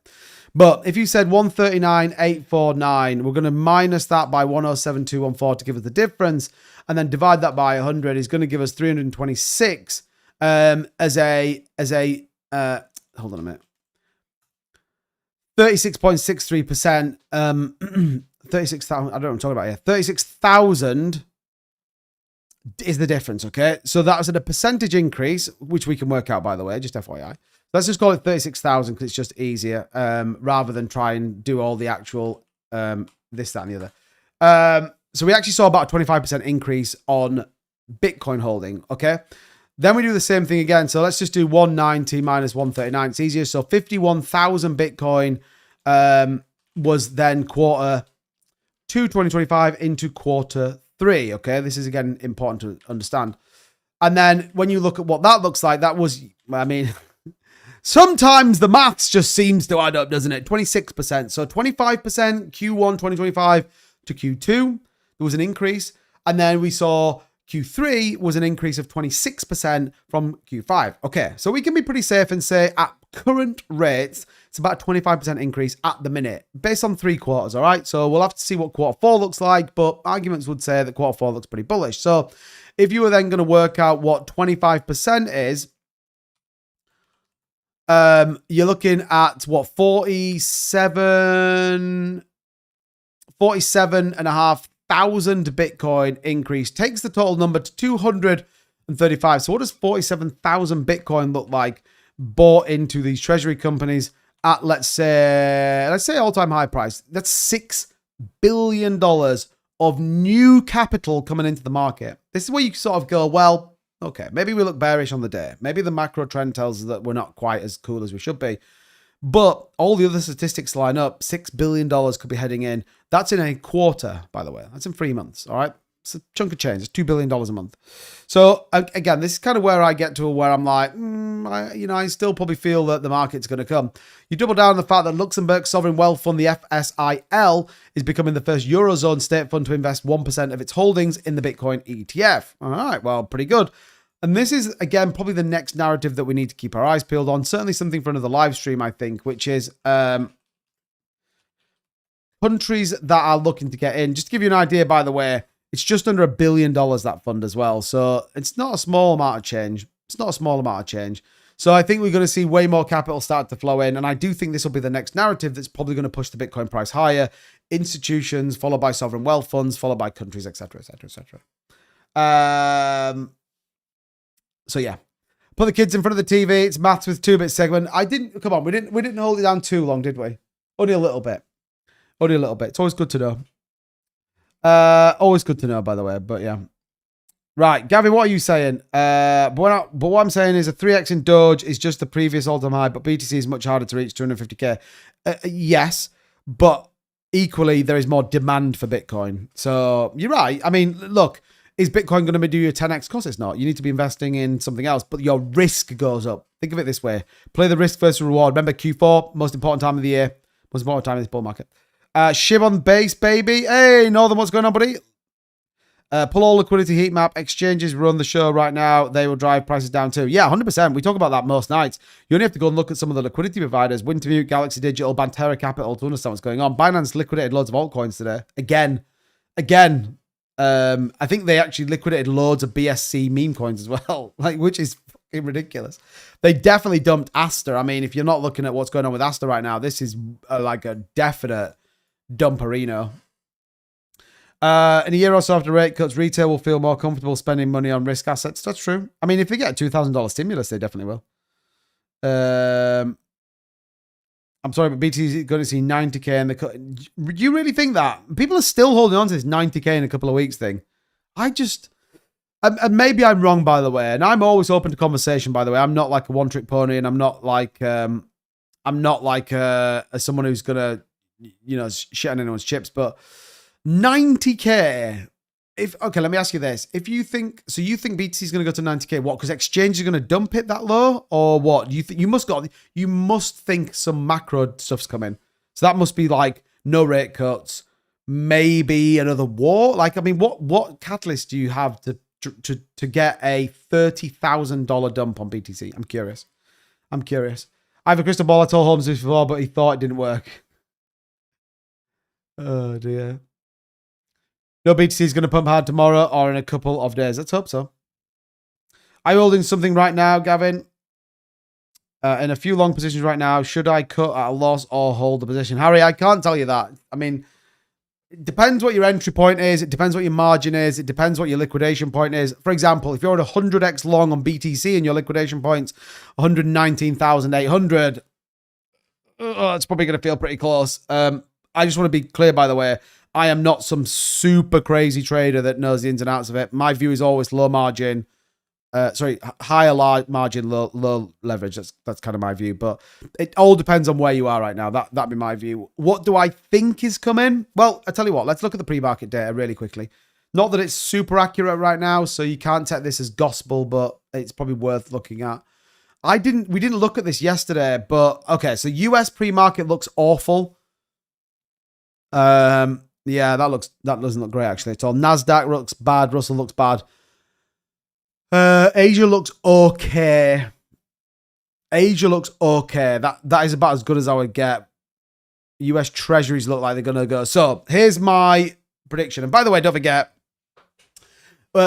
Speaker 1: But if you said 139,849, we're going to minus that by 107,214 to give us the difference, and then divide that by 100 is going to give us 326 as a hold on a minute. 36.63%. 36,000, I don't know what I'm talking about here. 36,000 is the difference, okay? So that was at a percentage increase, which we can work out, by the way, just FYI. Let's just call it 36,000 because it's just easier, rather than try and do all the actual this, that, and the other. So we actually saw about a 25% increase on Bitcoin holding, okay? Then we do the same thing again. So let's just do 190 minus 139. It's easier. So 51,000 Bitcoin was then quarter 2 2025 into quarter 3, okay? This is, again, important to understand. And then when you look at what that looks like, that was, I mean, sometimes the maths just seems to add up, doesn't it? 26%. So 25% Q1 2025 to Q2, there was an increase. And then we saw Q3 was an increase of 26% from Q5. Okay, so we can be pretty safe and say at current rates, it's about a 25% increase at the minute, based on 3 quarters, all right? So we'll have to see what quarter 4 looks like, but arguments would say that quarter 4 looks pretty bullish. So if you were then going to work out what 25% is, you're looking at what, 47,500 Bitcoin increase, takes the total number to 235. So what does 47,000 Bitcoin look like bought into these treasury companies at, let's say all-time high price? That's $6 billion of new capital coming into the market. This is where you sort of go, well, okay, maybe we look bearish on the day. Maybe the macro trend tells us that we're not quite as cool as we should be. But all the other statistics line up. $6 billion could be heading in. That's in a quarter, by the way. That's in 3 months, all right? It's a chunk of change. It's $2 billion a month. So, again, this is kind of where I get to where I'm like, I still probably feel that the market's going to come. You double down on the fact that Luxembourg's sovereign wealth fund, the FSIL, is becoming the first Eurozone state fund to invest 1% of its holdings in the Bitcoin ETF. All right, well, pretty good. And this is, again, probably the next narrative that we need to keep our eyes peeled on. Certainly something for another live stream, I think, which is countries that are looking to get in. Just to give you an idea, by the way, it's just under $1 billion, that fund as well. So it's not a small amount of change. It's not a small amount of change. So I think we're going to see way more capital start to flow in. And I do think this will be the next narrative that's probably going to push the Bitcoin price higher. Institutions, followed by sovereign wealth funds, followed by countries, etc., etc., etc. So yeah, put the kids in front of the TV. It's maths with 2-bit segment. We didn't hold it down too long, did we? Only a little bit. Only a little bit. It's always good to know. Always good to know, by the way. But yeah. Right, Gavin, what are you saying? But what I'm saying is a 3x in Doge is just the previous all-time high, but BTC is much harder to reach 250k. Yes, but equally there is more demand for Bitcoin. So you're right. I mean, look. Is Bitcoin going to do you a 10x? Of course it's not. You need to be investing in something else, but your risk goes up. Think of it this way. Play the risk versus reward. Remember Q4, most important time of the year. Most important time in this bull market. Shib on base, baby. Hey, Northern, what's going on, buddy? Pull all liquidity heat map. Exchanges run the show right now. They will drive prices down too. Yeah, 100%. We talk about that most nights. You only have to go and look at some of the liquidity providers. Wintermute, Galaxy Digital, Bantera Capital to understand what's going on. Binance liquidated loads of altcoins today. Again. I think they actually liquidated loads of BSC meme coins as well, which is fucking ridiculous. They definitely dumped Asta. I mean, if you're not looking at what's going on with Asta right now, this is like a definite dumperino. In a year or so after rate cuts, retail will feel more comfortable spending money on risk assets. That's true. I mean, if they get a $2,000 stimulus, they definitely will. I'm sorry, but BTC is going to see 90k in the cut. Do you really think that? People are still holding on to this 90k in a couple of weeks thing. And maybe I'm wrong, by the way. And I'm always open to conversation, by the way. I'm not like a one-trick pony, and I'm not like someone who's gonna, shit on anyone's chips. But 90k. Okay, let me ask you this: you think BTC is going to go to 90k? What? Because exchanges are going to dump it that low, or what? You must think some macro stuff's coming. So that must be like no rate cuts, maybe another war. Like, I mean, what catalyst do you have to get a $30,000 dump on BTC? I'm curious. I have a crystal ball. I told Holmes this before, but he thought it didn't work. Oh dear. No, BTC is going to pump hard tomorrow or in a couple of days. Let's hope so. I'm holding something right now, Gavin. In a few long positions right now. Should I cut at a loss or hold the position? Harry, I can't tell you that. I mean, it depends what your entry point is. It depends what your margin is. It depends what your liquidation point is. For example, if you're at 100x long on BTC and your liquidation point's 119,800, it's probably going to feel pretty close. I just want to be clear, by the way. I am not some super crazy trader that knows the ins and outs of it. My view is always low margin. Higher margin, low leverage. That's kind of my view. But it all depends on where you are right now. That'd be my view. What do I think is coming? Well, I tell you what. Let's look at the pre-market data really quickly. Not that it's super accurate right now, so you can't take this as gospel, but it's probably worth looking at. We didn't look at this yesterday, but okay. So US pre-market looks awful. Yeah, that doesn't look great actually at all. Nasdaq looks bad. Russell looks bad. Asia looks okay. Asia looks okay. That is about as good as I would get. US treasuries look like they're gonna go. So here's my prediction. And by the way, don't forget,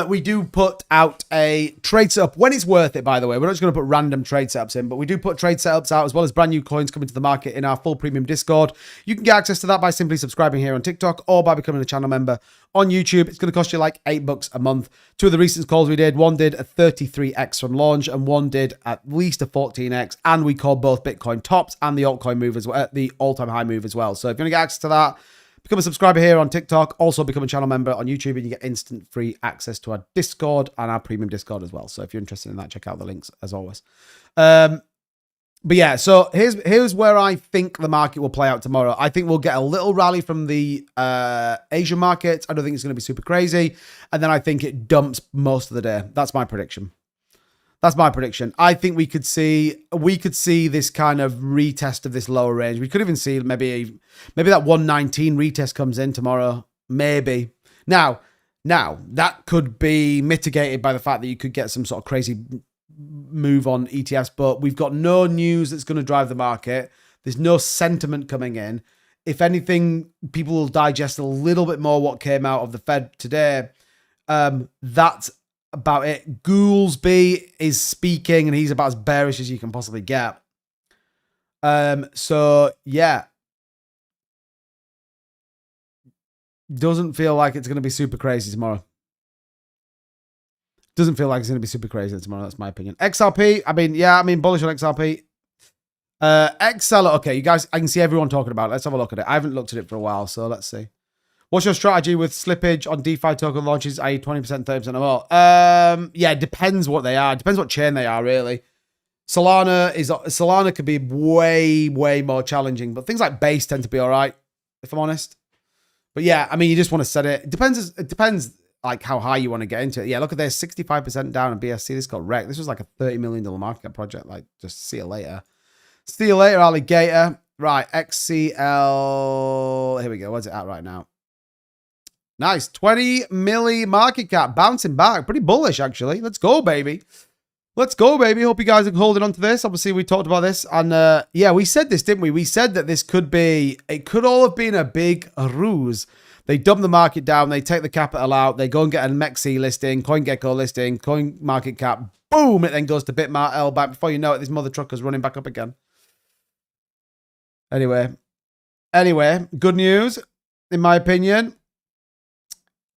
Speaker 1: we do put out a trade setup when it's worth it, by the way. We're not just going to put random trade setups in, but we do put trade setups out as well as brand new coins coming to the market in our full premium Discord. You can get access to that by simply subscribing here on TikTok or by becoming a channel member on YouTube. It's going to cost you like $8 a month. Two of the recent calls we did, one did a 33x from launch and one did at least a 14x. And we called both Bitcoin tops and the altcoin move as well, the all-time high move as well. So if you want to get access to that, become a subscriber here on TikTok. Also become a channel member on YouTube and you get instant free access to our Discord and our premium Discord as well. So if you're interested in that, check out the links as always. But yeah, so here's where I think the market will play out tomorrow. I think we'll get a little rally from the Asian markets. I don't think it's going to be super crazy. And then I think it dumps most of the day. That's my prediction. That's my prediction. I think we could see this kind of retest of this lower range. We could even see maybe that 119 retest comes in tomorrow. Maybe. Now that could be mitigated by the fact that you could get some sort of crazy move on ETFs, but we've got no news that's going to drive the market. There's no sentiment coming in. If anything, people will digest a little bit more what came out of the Fed today. That's about it. Goolsby is speaking and he's about as bearish as you can possibly get. So yeah, doesn't feel like it's going to be super crazy tomorrow. Doesn't feel like it's going to be super crazy tomorrow. That's my opinion. XRP, I mean, bullish on XRP. XL, okay, you guys, I can see everyone talking about it. Let's have a look at it. I haven't looked at it for a while, so let's see. What's your strategy with slippage on DeFi token launches, i.e. 20%, 30% or more? Yeah, it depends what they are. It depends what chain they are, really. Solana could be way, way more challenging, but things like Base tend to be all right, if I'm honest. But yeah, I mean, you just want to set it. It depends like how high you want to get into it. Yeah, look at this, 65% down on BSC. This got wrecked. This was like a $30 million market cap project. Like, just see you later. See you later, alligator. Right, XCL. Here we go. Where's it at right now? Nice. 20 milli market cap. Bouncing back. Pretty bullish, actually. Let's go, baby. Let's go, baby. Hope you guys are holding on to this. Obviously, we talked about this. And yeah, we said this, didn't we? We said that this could be... It could all have been a big ruse. They dump the market down. They take the capital out. They go and get a MEXC listing, CoinGecko listing, coin market cap. Boom. It then goes to Bitmart, LBAT. Before you know it, this mother trucker's running back up again. Anyway, good news, in my opinion.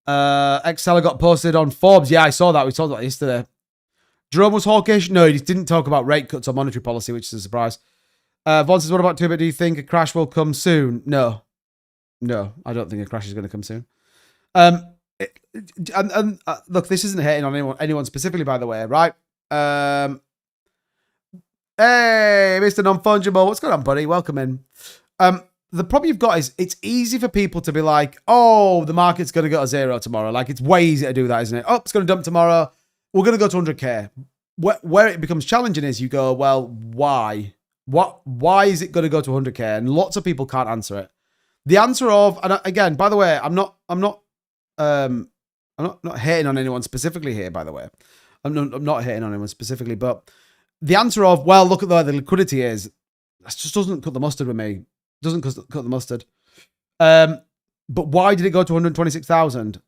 Speaker 1: Excel got posted on Forbes. Yeah, I saw that. We talked about it yesterday. Jerome was hawkish. No, he didn't talk about rate cuts or monetary policy, which is a surprise. Vaughn says, what about 2bit? Do you think a crash will come soon? No, I don't think a crash is going to come soon. Look, this isn't hating on anyone specifically, by the way, right? Hey, Mr. Non-Fungible. What's going on, buddy? Welcome in. The problem you've got is it's easy for people to be like, oh, the market's going to go to zero tomorrow. Like, it's way easier to do that, isn't it? Oh, it's going to dump tomorrow. We're going to go to 100K. Where it becomes challenging is you go, well, why? Why is it going to go to 100K? And lots of people can't answer it. The answer of, and again, by the way, I'm not hating on anyone specifically here, by the way. I'm not hating on anyone specifically, but the answer of, well, look at where the liquidity is, that just doesn't cut the mustard with me. Doesn't cut the mustard. But why did it go to 126,000?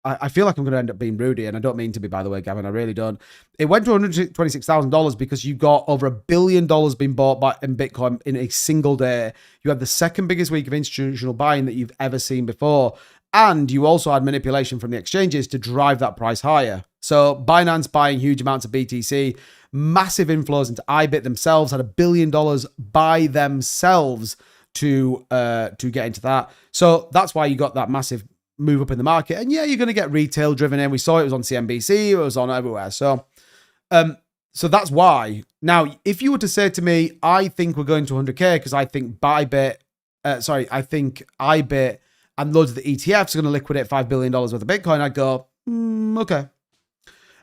Speaker 1: I feel like I'm going to end up being Rudy, and I don't mean to be, by the way, Gavin. I really don't. It went to $126,000 because you got over $1 billion being bought in Bitcoin in a single day. You had the second biggest week of institutional buying that you've ever seen before. And you also had manipulation from the exchanges to drive that price higher. So Binance buying huge amounts of BTC, massive inflows into IBIT themselves, had $1 billion by themselves to get into that. So that's why you got that massive move up in the market. And yeah, you're going to get retail driven in. We saw it was on CNBC, it was on everywhere. So that's why. Now, if you were to say to me, I think we're going to 100K because I think I think IBIT and loads of the ETFs are going to liquidate $5 billion worth of Bitcoin, I'd go, okay.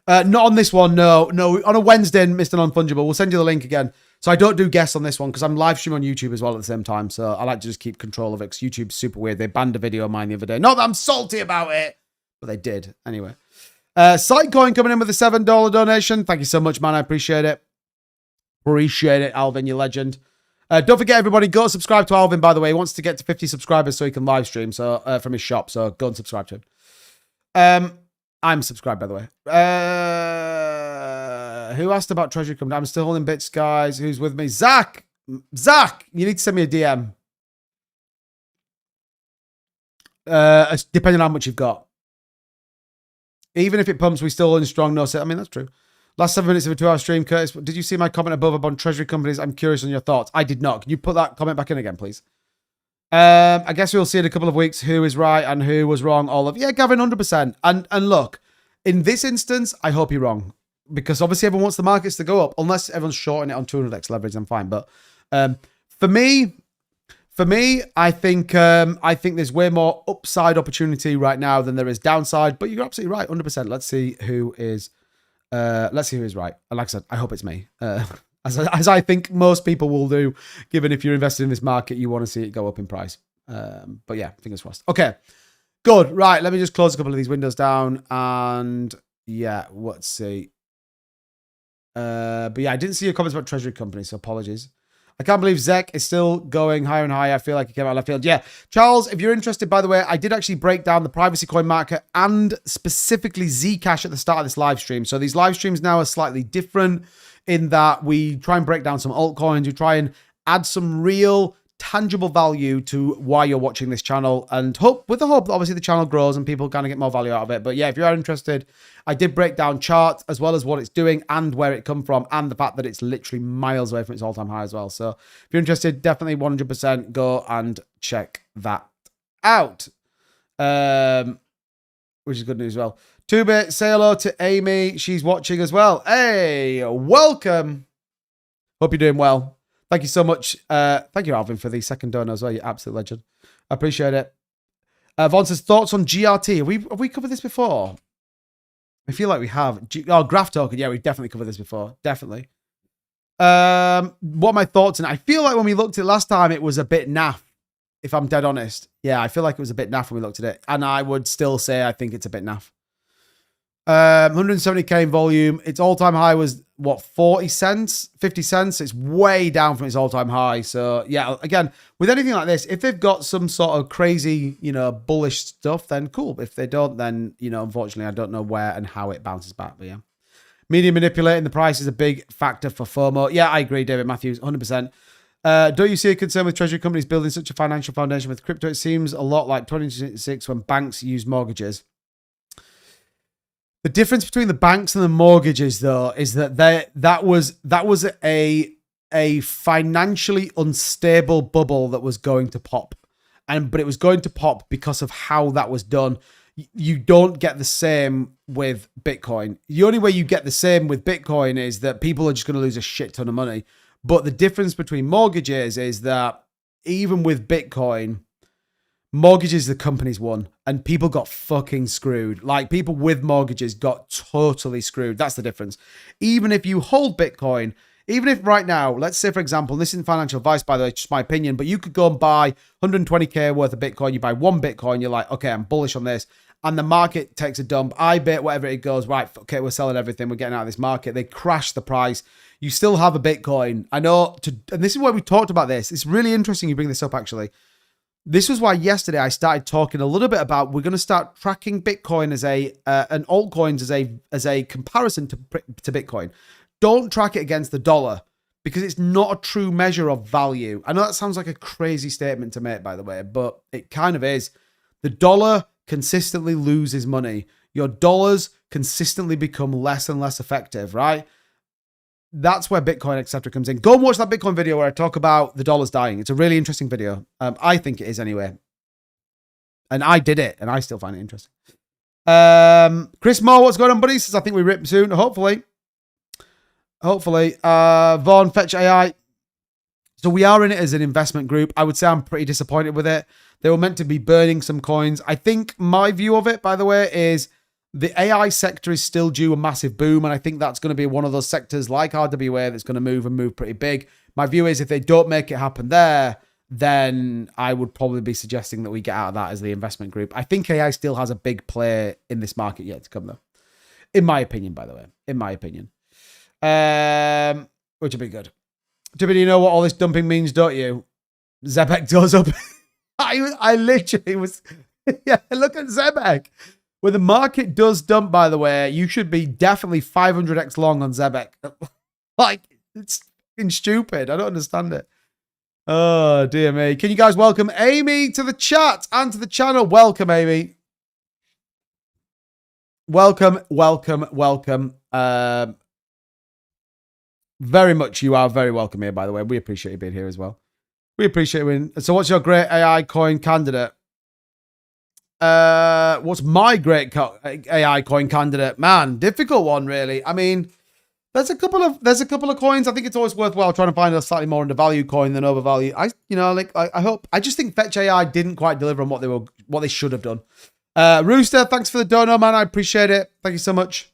Speaker 1: Not on this one, no. On a Wednesday, Mr. Non-Fungible, we'll send you the link again. So I don't do guests on this one because I'm live streaming on YouTube as well at the same time. So I like to just keep control of it because YouTube's super weird. They banned a video of mine the other day. Not that I'm salty about it, but they did. Anyway. Sitecoin coming in with a $7 donation. Thank you so much, man. I appreciate it. Appreciate it, Alvin, you legend. Don't forget, everybody, go subscribe to Alvin, by the way. He wants to get to 50 subscribers so he can live stream from his shop. So go and subscribe to him. I'm subscribed, by the way. Who asked about Treasury Company? I'm still holding bits, guys. Who's with me? Zach, you need to send me a DM. Depending on how much you've got. Even if it pumps, we still holding strong. No, I mean, that's true. Last 7 minutes of a 2-hour stream, Curtis. Did you see my comment above about Treasury companies? I'm curious on your thoughts. I did not. Can you put that comment back in again, please? I guess we'll see in a couple of weeks who is right and who was wrong. Yeah, Gavin, 100%. And look, in this instance, I hope you're wrong. Because obviously everyone wants the markets to go up. Unless everyone's shorting it on 200x leverage, I'm fine. But for me, I think there's way more upside opportunity right now than there is downside. But you're absolutely right, 100%. Let's see who is right. And like I said, I hope it's me. As I think most people will do, given if you're invested in this market, you want to see it go up in price. But yeah, fingers crossed. Okay, good. Right, let me just close a couple of these windows down. And yeah, let's see. But yeah, I didn't see your comments about Treasury companies, so apologies. I can't believe Zek is still going higher and higher. I feel like he came out of left field. Yeah, Charles, if you're interested, by the way, I did actually break down the privacy coin market and specifically Zcash at the start of this live stream. So these live streams now are slightly different in that we try and break down some altcoins. We try and add some real tangible value to why you're watching this channel, and with the hope that obviously the channel grows and people kind of get more value out of it. But yeah, if you are interested, I did break down charts as well as what it's doing and where it come from and the fact that it's literally miles away from its all-time high as well. So if you're interested, definitely 100% go and check that out, which is good news as well. 2-bit, say hello to Amy. She's watching as well. Hey, welcome. Hope you're doing well. Thank you so much. Thank you, Alvin, for the second donor as well. You're absolute legend. I appreciate it. Vaughn says, thoughts on GRT. Have we covered this before? I feel like we have. Graph token. Yeah, we've definitely covered this before. Definitely. What are my thoughts? And I feel like when we looked at it last time, it was a bit naff, if I'm dead honest. Yeah, I feel like it was a bit naff when we looked at it. And I would still say I think it's a bit naff. 170k in volume. Its all-time high was what, 40 cents, 50 cents? It's way down from its all-time high. So yeah, again, with anything like this, if they've got some sort of crazy, bullish stuff, then cool. If they don't, then, unfortunately, I don't know where and how it bounces back. But yeah, media manipulating the price is a big factor for FOMO. Yeah, I agree, David Matthews, 100%. Don't you see a concern with treasury companies building such a financial foundation with crypto? It seems a lot like 2006 when banks used mortgages. The difference between the banks and the mortgages, though, is that that was a financially unstable bubble that was going to pop, but it was going to pop because of how that was done. You don't get the same with Bitcoin. The only way you get the same with Bitcoin is that people are just going to lose a shit ton of money. But the difference between mortgages is that even with Bitcoin, mortgages the companies won and people got fucking screwed. Like, people with mortgages got totally screwed. That's the difference. Even if you hold Bitcoin, even if right now, let's say, for example, this isn't financial advice, by the way, it's just my opinion, but you could go and buy 120k worth of Bitcoin. You buy one Bitcoin, you're like, okay, I'm bullish on this. And the market takes a dump. IBIT, whatever it goes, right, okay, we're selling everything. We're getting out of this market. They crash the price. You still have a Bitcoin. I know, and this is why we talked about this. It's really interesting you bring this up, actually. This was why yesterday I started talking a little bit about we're going to start tracking Bitcoin as and altcoins as a comparison to Bitcoin. Don't track it against the dollar because it's not a true measure of value. I know that sounds like a crazy statement to make, by the way, but it kind of is. The dollar consistently loses money. Your dollars consistently become less and less effective, right? That's where Bitcoin, etc. comes in. Go and watch that Bitcoin video where I talk about the dollars dying. It's a really interesting video. I think it is anyway. And I did it, and I still find it interesting. Chris Moore, what's going on, buddy? Says I think we rip soon. Hopefully. Vaughn, Fetch AI. So we are in it as an investment group. I would say I'm pretty disappointed with it. They were meant to be burning some coins. I think my view of it, by the way, is the AI sector is still due a massive boom. And I think that's going to be one of those sectors like RWA that's going to move pretty big. My view is if they don't make it happen there, then I would probably be suggesting that we get out of that as the investment group. I think AI still has a big play in this market yet to come, though. In my opinion, by the way. In my opinion. Which would be good. Do you know what all this dumping means, don't you? Zebek goes up. I literally was... yeah, look at Zebek. When the market does dump, by the way, you should be definitely 500x long on Zebek. Like, it's fucking stupid. I don't understand it. Oh, dear me. Can you guys welcome Amy to the chat and to the channel? Welcome, Amy. Welcome. Very much, you are very welcome here, by the way. We appreciate you being here as well. We appreciate it. So what's your great AI coin candidate? What's my great AI coin candidate? Man, difficult one, really. I mean, there's a couple of coins. I think it's always worthwhile trying to find a slightly more undervalued coin than overvalued. I just think Fetch AI didn't quite deliver on what they should have done. Rooster, thanks for the dono, man. I appreciate it. Thank you so much.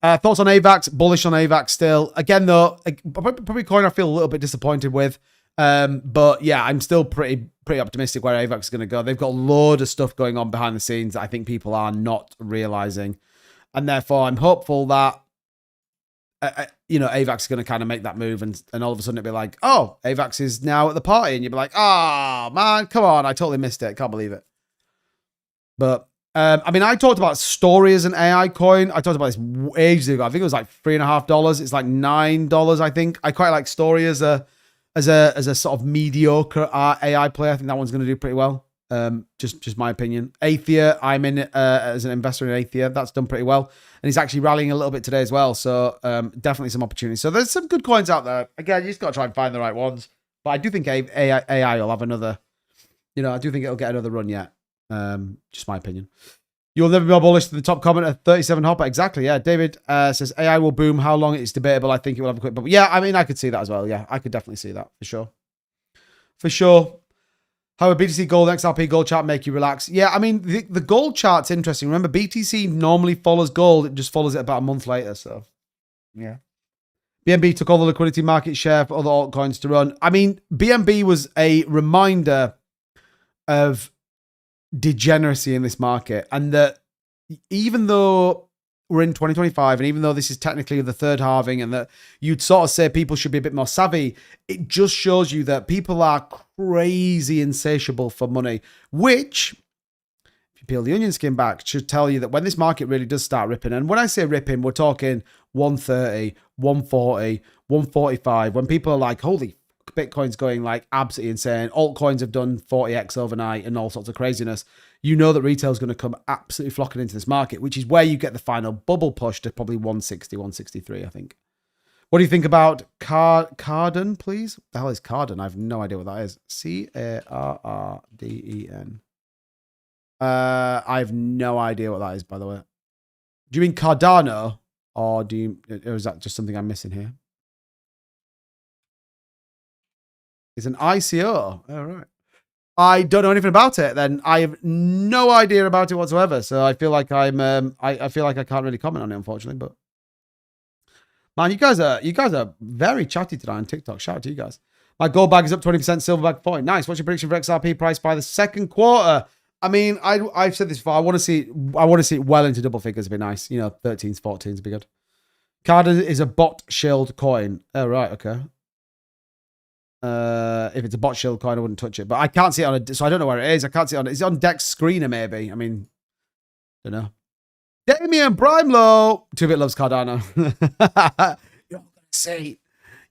Speaker 1: Thoughts on AVAX? Bullish on AVAX still. Again, though, probably coin I feel a little bit disappointed with. But yeah, I'm still pretty optimistic where AVAX is going to go. They've got a load of stuff going on behind the scenes that I think people are not realizing. And therefore, I'm hopeful that, AVAX is going to kind of make that move. And all of a sudden it'll be like, oh, AVAX is now at the party. And you'll be like, oh, man, come on. I totally missed it. Can't believe it. But... I mean, I talked about Story as an AI coin. I talked about this ages ago. I think it was like $3.50. It's like $9, I think. I quite like Story as a sort of mediocre AI player. I think that one's going to do pretty well. Just my opinion. Aethia, I'm in as an investor in Aethia. That's done pretty well. And he's actually rallying a little bit today as well. So definitely some opportunities. So there's some good coins out there. Again, you just got to try and find the right ones. But I do think AI will have another, I do think it'll get another run yet. Just my opinion. You'll never be more bullish than the top comment at 37 Hopper. Exactly, yeah. David says AI will boom. How long? It's debatable. I think it will have a quick bubble. Yeah, I mean, I could see that as well. Yeah, I could definitely see that for sure. For sure. How would BTC Gold XRP Gold chart make you relax? Yeah, I mean, the gold chart's interesting. Remember, BTC normally follows gold. It just follows it about a month later. So, yeah. BNB took all the liquidity market share for other altcoins to run. I mean, BNB was a reminder of degeneracy in this market, and that even though we're in 2025 and even though this is technically the third halving and that you'd sort of say people should be a bit more savvy, it just shows you that people are crazy insatiable for money, which, if you peel the onion skin back, should tell you that when this market really does start ripping, and when I say ripping, we're talking 130, 140, 145, when people are like, holy Bitcoin's going like absolutely insane, altcoins have done 40x overnight and all sorts of craziness, you know that retail is going to come absolutely flocking into this market, which is where you get the final bubble push to probably 160, 163, I think. What do you think about Cardon, please? What the hell is Cardon? I have no idea what that is. Carrden. I have no idea what that is, by the way. Do you mean Cardano? Or is that just something I'm missing here? It's an ICO. All right. I don't know anything about it. Then I have no idea about it whatsoever. So I feel like I feel like I can't really comment on it, unfortunately. But man, you guys are very chatty today on TikTok. Shout out to you guys. My gold bag is up 20%, silver bag 40. Nice. What's your prediction for XRP price by the second quarter? I mean, I've said this before. I want to see it well into double figures. It'd be nice. 13s, 14s would be good. Cardano is a bot shelled coin. Oh right, okay. If it's a bot shield coin, I wouldn't touch it. But I can't see it so I don't know where it is. I can't see it on. Is it on Dex Screener, maybe? I mean, don't know. Damien Brimlow. 2-Bit loves Cardano. You're not gonna see.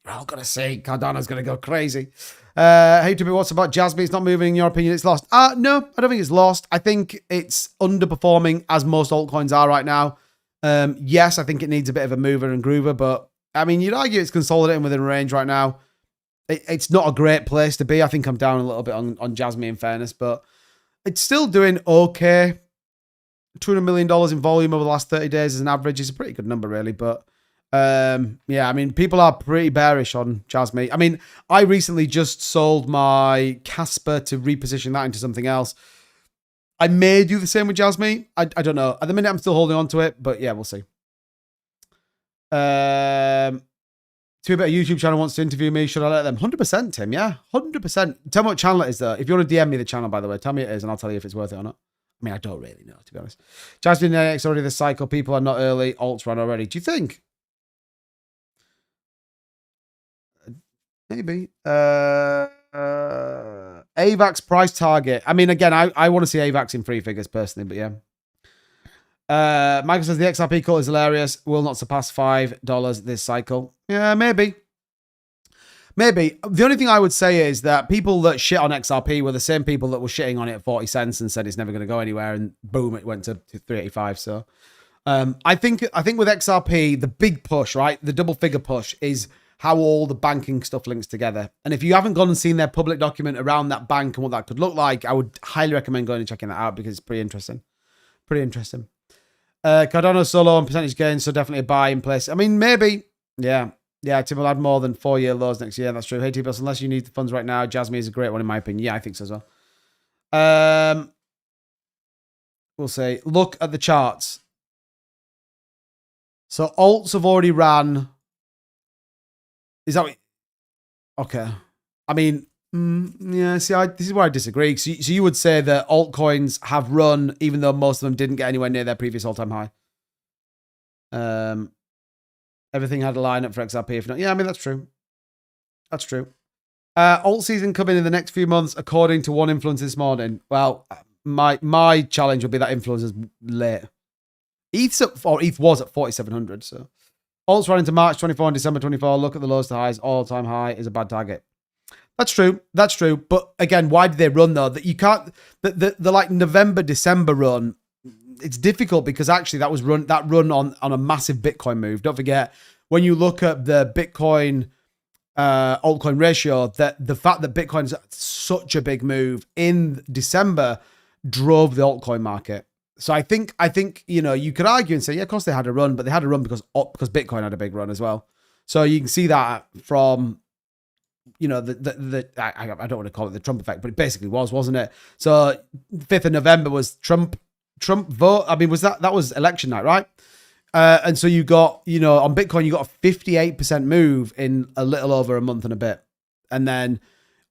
Speaker 1: You're all going to see Cardano's going to go crazy. Hey, to me, what's about Jasmine? It's not moving. In your opinion, it's lost. No, I don't think it's lost. I think it's underperforming, as most altcoins are right now. Yes, I think it needs a bit of a mover and groover, but I mean, you'd argue it's consolidating within range right now. It's not a great place to be. I think I'm down a little bit on Jasmine, in fairness, but it's still doing okay. $200 million in volume over the last 30 days as an average is a pretty good number, really. But yeah, I mean, people are pretty bearish on Jasmine. I mean, I recently just sold my Casper to reposition that into something else. I may do the same with Jasmine. I don't know. At the minute, I'm still holding on to it, but yeah, we'll see. Two Bit YouTube channel wants to interview me. Should I let them? 100%, Tim. Yeah, 100%. Tell me what channel it is, though. If you want to DM me the channel, by the way, tell me it is, and I'll tell you if it's worth it or not. I mean, I don't really know, to be honest. Jasmine AX already this cycle. People are not early. Alts run already. Do you think? Maybe. AVAX price target. I mean, again, I want to see AVAX in 3 figures personally, but yeah. Michael says the XRP cut is hilarious. Will not surpass $5 this cycle. Yeah, maybe. Maybe. The only thing I would say is that people that shit on XRP were the same people that were shitting on it at 40 cents and said it's never going to go anywhere, and boom, it went to 385. So I think with XRP, the big push, right, the double figure push is how all the banking stuff links together. And if you haven't gone and seen their public document around that bank and what that could look like, I would highly recommend going and checking that out because it's pretty interesting. Pretty interesting. Cardano solo on percentage gains, so definitely a buy in place. I mean, maybe. Yeah. Yeah, Tim will add more than 4-year lows next year. That's true. Hey, T-Bills, unless you need the funds right now, Jasmine is a great one in my opinion. Yeah, I think so as well. We'll say, look at the charts. So alts have already ran. Is that what? Okay. I mean, yeah, see, this is where I disagree. So you would say that altcoins have run, even though most of them didn't get anywhere near their previous all-time high. Everything had a lineup for XRP. If not, yeah, I mean, that's true. That's true. Alt season coming in the next few months, according to one influencer this morning. Well, my challenge would be that influencer's late. ETH was at 4,700. So alts running to March 24 and December 24. Look at the lows to highs. All-time high is a bad target. That's true. That's true. But again, why did they run though? That you can't. The like November, December run. It's difficult because actually that run on a massive Bitcoin move. Don't forget, when you look at the Bitcoin altcoin ratio, that the fact that Bitcoin's such a big move in December drove the altcoin market. So I think you could argue and say, yeah, of course they had a run, but they had a run because Bitcoin had a big run as well. So you can see that from I don't want to call it the Trump effect, but it basically wasn't it? So 5th of November was Trump vote. I mean, that was election night, right? And so you got, on Bitcoin, you got a 58% move in a little over a month and a bit. And then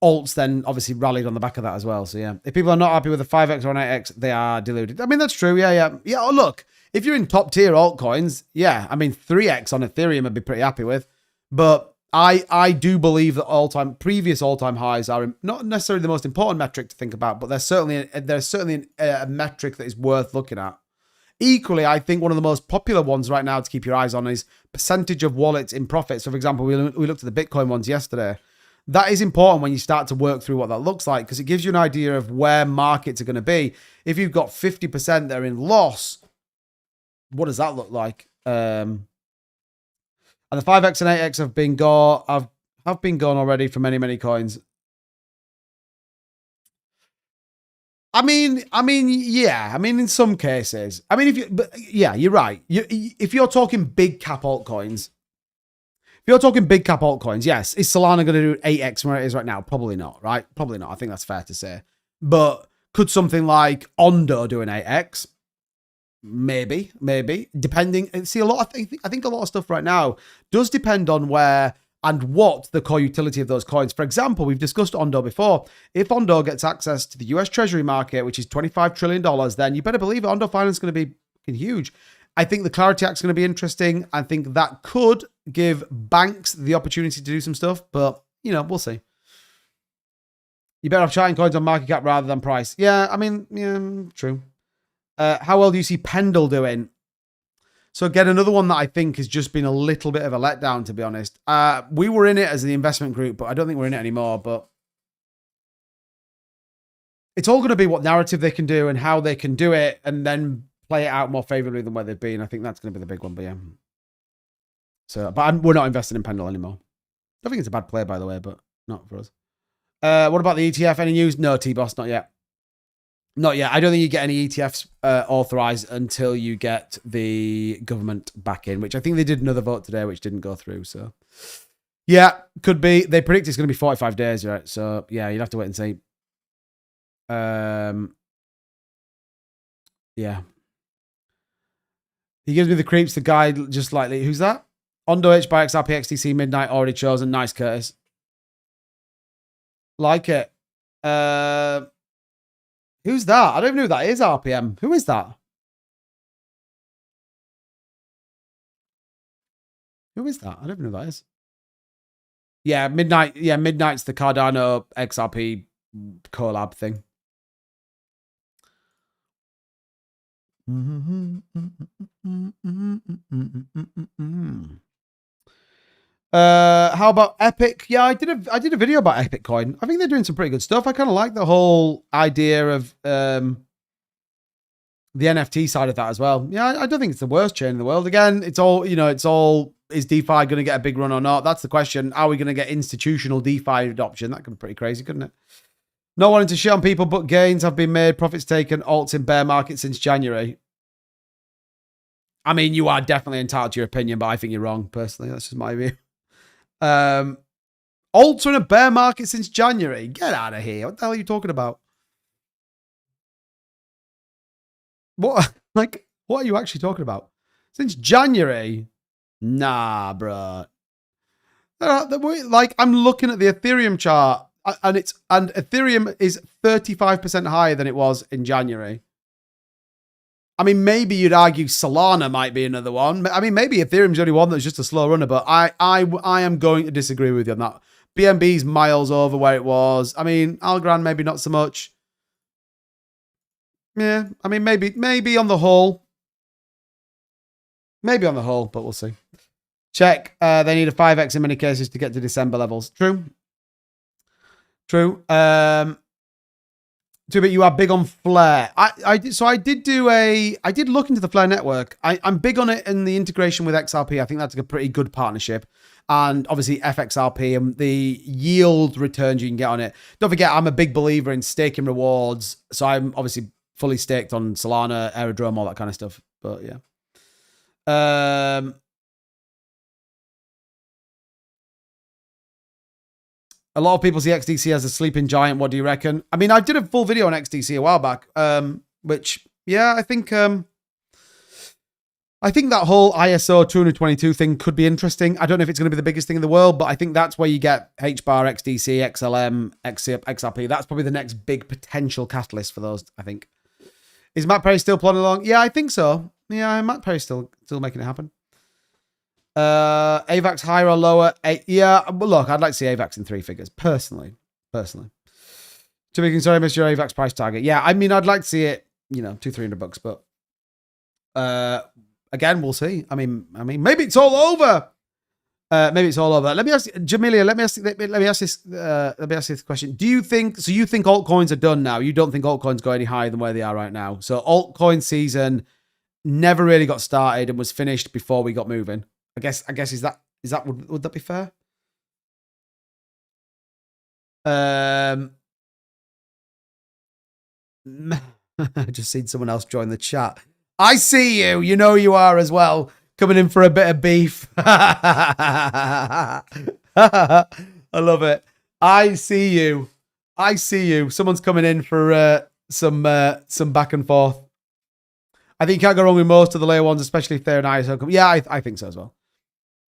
Speaker 1: alts then obviously rallied on the back of that as well. So yeah, if people are not happy with the 5x or an 8x, they are deluded. I mean, that's true. Yeah. Oh, look, if you're in top tier altcoins, yeah, I mean, 3x on Ethereum I'd be pretty happy with. But I do believe that previous all-time highs are not necessarily the most important metric to think about, but there's certainly a metric that is worth looking at. Equally, I think one of the most popular ones right now to keep your eyes on is percentage of wallets in profit. So, for example, we looked at the Bitcoin ones yesterday. That is important when you start to work through what that looks like because it gives you an idea of where markets are going to be. If you've got 50% that are in loss, what does that look like? And the 5x and 8x have been gone. Have been gone already for many coins. I mean, yeah. I mean, in some cases. I mean, you're right. If you're talking big cap altcoins, yes. Is Solana going to do 8x where it is right now? Probably not, right? Probably not. I think that's fair to say. But could something like Ondo do an 8x? Maybe, depending. See, I think a lot of stuff right now does depend on where and what the core utility of those coins. For example, we've discussed Ondo before. If Ondo gets access to the US Treasury market, which is $25 trillion, then you better believe it, Ondo Finance is going to be huge. I think the Clarity Act is going to be interesting. I think that could give banks the opportunity to do some stuff, but we'll see. You better have charting coins on market cap rather than price. Yeah, I mean, yeah, true. How well do you see Pendle doing? So again, another one that I think has just been a little bit of a letdown, to be honest. We were in it as the investment group, but I don't think we're in it anymore. But it's all going to be what narrative they can do and how they can do it, and then play it out more favorably than where they've been. I think that's going to be the big one. But yeah. So, but we're not investing in Pendle anymore. I think it's a bad play, by the way, but not for us. What about the ETF? Any news? No, T-Boss, not yet. Not yet. I don't think you get any ETFs authorized until you get the government back in, which I think they did another vote today, which didn't go through. So, yeah, could be. They predict it's going to be 45 days, right? So, yeah, you'll have to wait and see. Yeah. He gives me the creeps, the guy just slightly. Who's that? Ondo H by XRP XTC Midnight already chosen. Nice, Curtis. Like it. Who's that? I don't even know who that is, RPM. Who is that? Who is that? I don't even know who that is. Yeah, Midnight. Yeah, Midnight's the Cardano XRP collab thing. How about Epic? Yeah, I did a video about Epic Coin. I think they're doing some pretty good stuff. I kind of like the whole idea of the NFT side of that as well. Yeah, I don't think it's the worst chain in the world. Again, it's all, is DeFi going to get a big run or not? That's the question. Are we going to get institutional DeFi adoption? That could be pretty crazy, couldn't it? Not wanting to shit on people, but gains have been made. Profits taken. Alts in bear market since January. I mean, you are definitely entitled to your opinion, but I think you're wrong, personally. That's just my view. Alts are in a bear market since January. Get out of here. What the hell are you talking about? What? Like, what are you actually talking about? Since January? Nah, bro. Like, I'm looking at the Ethereum chart, and Ethereum is 35% higher than it was in January. I mean, maybe you'd argue Solana might be another one. I mean, maybe Ethereum's the only one that's just a slow runner, but I am going to disagree with you on that. BNB's miles over where it was. I mean, Algorand maybe not so much. Yeah, I mean, maybe on the whole. Maybe on the whole, but we'll see. Check. They need a 5x in many cases to get to December levels. True. True. But you are big on Flare. I did look into the Flare network. I'm big on it in the integration with XRP. I think that's a pretty good partnership. And obviously FXRP and the yield returns you can get on it. Don't forget, I'm a big believer in staking rewards. So I'm obviously fully staked on Solana, Aerodrome, all that kind of stuff. But yeah. A lot of people see XDC as a sleeping giant. What do you reckon? I mean, I did a full video on XDC a while back, which, yeah, I think that whole ISO 222 thing could be interesting. I don't know if it's going to be the biggest thing in the world, but I think that's where you get HBAR, XDC, XLM, XRP. That's probably the next big potential catalyst for those, I think. Is Matt Perry still plodding along? Yeah, I think so. Yeah, Matt Perry's still making it happen. AVAX higher or lower? Yeah, but look, I'd like to see AVAX in 3 figures, personally. To be concerned, I missed your AVAX price target. Yeah, I mean, I'd like to see it, $200-300, but again, we'll see. I mean, maybe it's all over. Let me ask Jamelia. Let me ask this question. Do you think altcoins are done now? You don't think altcoins go any higher than where they are right now? So altcoin season never really got started and was finished before we got moving. I guess would that be fair? I just seen someone else join the chat. I see you. You know you are as well. Coming in for a bit of beef. I love it. I see you. Someone's coming in for some back and forth. I think you can't go wrong with most of the layer ones, especially if they're an ISO. Yeah, I think so as well.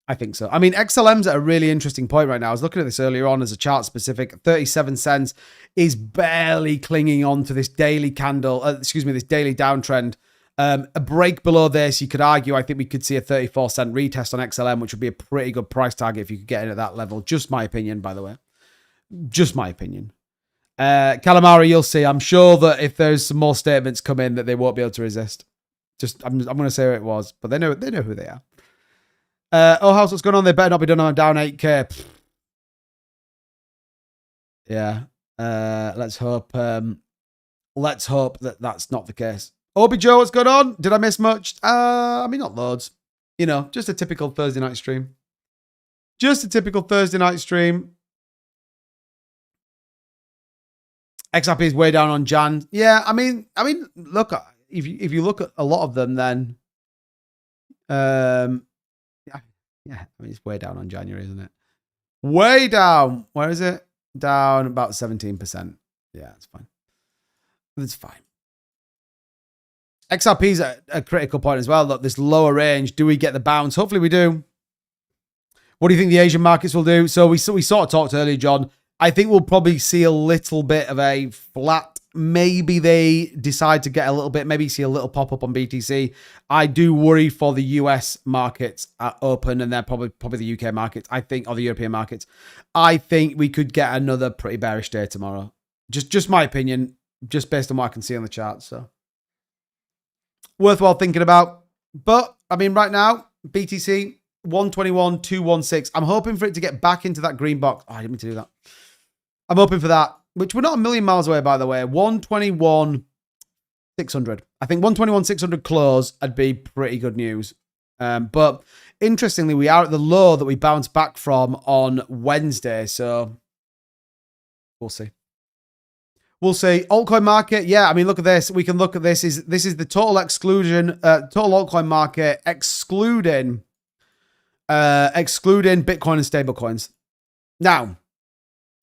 Speaker 1: I think so. I mean, XLM's at a really interesting point right now. I was looking at this earlier on as a chart specific. 37 cents is barely clinging on to this daily candle. This daily downtrend. A break below this, you could argue, I think we could see a 34 cent retest on XLM, which would be a pretty good price target if you could get in at that level. Just my opinion, by the way. Just my opinion. Calamari, you'll see. I'm sure that if there's some more statements come in that they won't be able to resist. I'm going to say who it was, but they know who they are. Oh, House, what's going on? They better not be done on down 8K. Yeah. Let's hope that that's not the case. Obi Joe, what's going on? Did I miss much? I mean, not loads. You know, just a typical Thursday night stream. Just a typical Thursday night stream. XRP is way down on Jan. Yeah, I mean, look, if you look at a lot of them, then, yeah, I mean, it's way down on January, isn't it? Way down. Where is it? Down about 17%. Yeah, it's fine. It's fine. XRP is at a critical point as well. Look, this lower range. Do we get the bounce? Hopefully we do. What do you think the Asian markets will do? So we sort of talked earlier, John. I think we'll probably see a little bit of a flat. Maybe they decide to get a little bit, maybe see a little pop-up on BTC. I do worry for the US markets are open, and they're probably the UK markets, I think, or the European markets. I think we could get another pretty bearish day tomorrow. Just my opinion, just based on what I can see on the chart. So worthwhile thinking about. But, I mean, right now, BTC, 121,216. I'm hoping for it to get back into that green box. Oh, I didn't mean to do that. I'm hoping for that, which we're not a million miles away, by the way. 121,600. I think 121,600 close would be pretty good news. But interestingly, we are at the low that we bounced back from on Wednesday. So we'll see. We'll see. Altcoin market. Yeah, I mean, look at this. We can look at this. This is the total exclusion, total altcoin market, excluding Bitcoin and stablecoins. Now,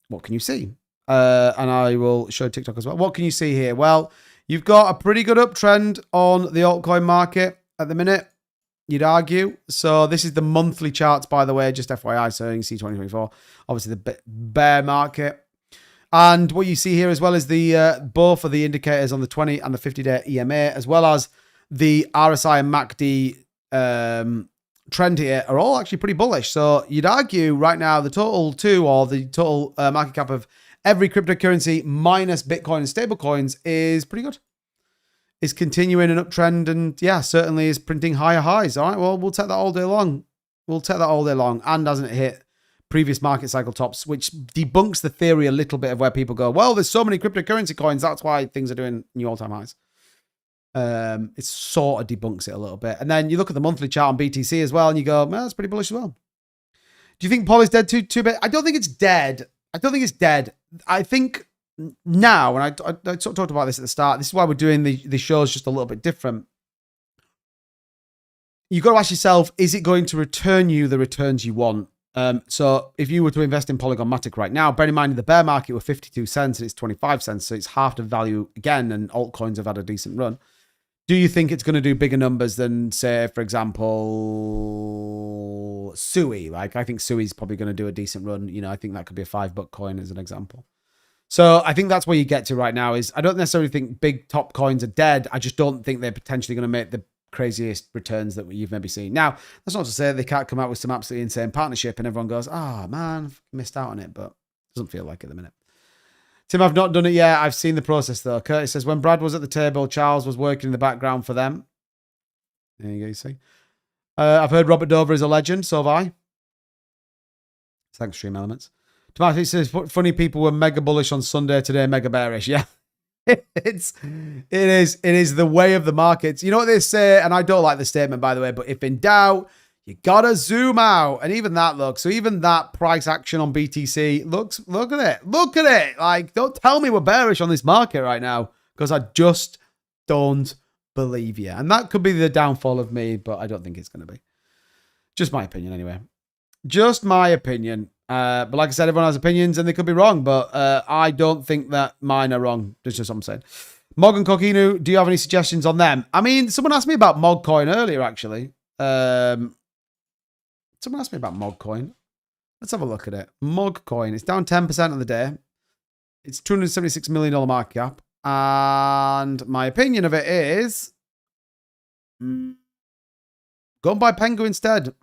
Speaker 1: what can you see? And I will show TikTok as well. What can you see here? Well, you've got a pretty good uptrend on the altcoin market at the minute, you'd argue. So this is the monthly charts, by the way, just FYI, so you can see 2024. Obviously, the bear market. And what you see here as well is the both of the indicators on the 20 and the 50-day EMA, as well as the RSI and MACD trend here are all actually pretty bullish. So you'd argue right now the total market cap of every cryptocurrency minus Bitcoin and stablecoins is pretty good. Is continuing an uptrend, and yeah, certainly is printing higher highs. All right, well, we'll take that all day long. We'll take that all day long, and hasn't hit previous market cycle tops, which debunks the theory a little bit of where people go, well, there's so many cryptocurrency coins, that's why things are doing new all-time highs. It sort of debunks it a little bit. And then you look at the monthly chart on BTC as well, and you go, well, that's pretty bullish as well. Do you think Paul is dead too bit? I don't think it's dead. I think now, and I sort of talked about this at the start, this is why we're doing the shows just a little bit different. You've got to ask yourself, is it going to return you the returns you want? So if you were to invest in Polygon Matic right now, bear in mind the bear market were 52 cents and it's 25 cents. So it's half the value again, and altcoins have had a decent run. Do you think it's going to do bigger numbers than, say, for example, Sui? Like, I think Sui's probably going to do a decent run. You know, I think that could be a $5 coin as an example. So I think that's where you get to right now is I don't necessarily think big top coins are dead. I just don't think they're potentially going to make the craziest returns that you've maybe seen. Now, that's not to say they can't come out with some absolutely insane partnership and everyone goes, oh man, I've missed out on it, but it doesn't feel like it at the minute. Tim, I've not done it yet. I've seen the process though. Curtis says, when Brad was at the table, Charles was working in the background for them. There you go, you see. I've heard Robert Dover is a legend, so have I. Thanks, Stream Elements. Tomato says, funny people were mega bullish on Sunday, today mega bearish. Yeah. It is the way of the markets. You know what they say, and I don't like the statement, by the way, but if in doubt, you gotta zoom out. And even that, look, so even that price action on BTC look at it. Like, don't tell me we're bearish on this market right now, because I just don't believe you. And that could be the downfall of me, but I don't think it's going to be. Just my opinion anyway. Just my opinion. But like I said, everyone has opinions and they could be wrong, but I don't think that mine are wrong. That's just what I'm saying. Mog and Kokinu, do you have any suggestions on them? I mean, someone asked me about Mogcoin earlier, actually. Someone asked me about Mogcoin. Let's have a look at it. Mogcoin, it's down 10% on the day. It's $276 million market cap. And my opinion of it is, go and buy Pengu instead.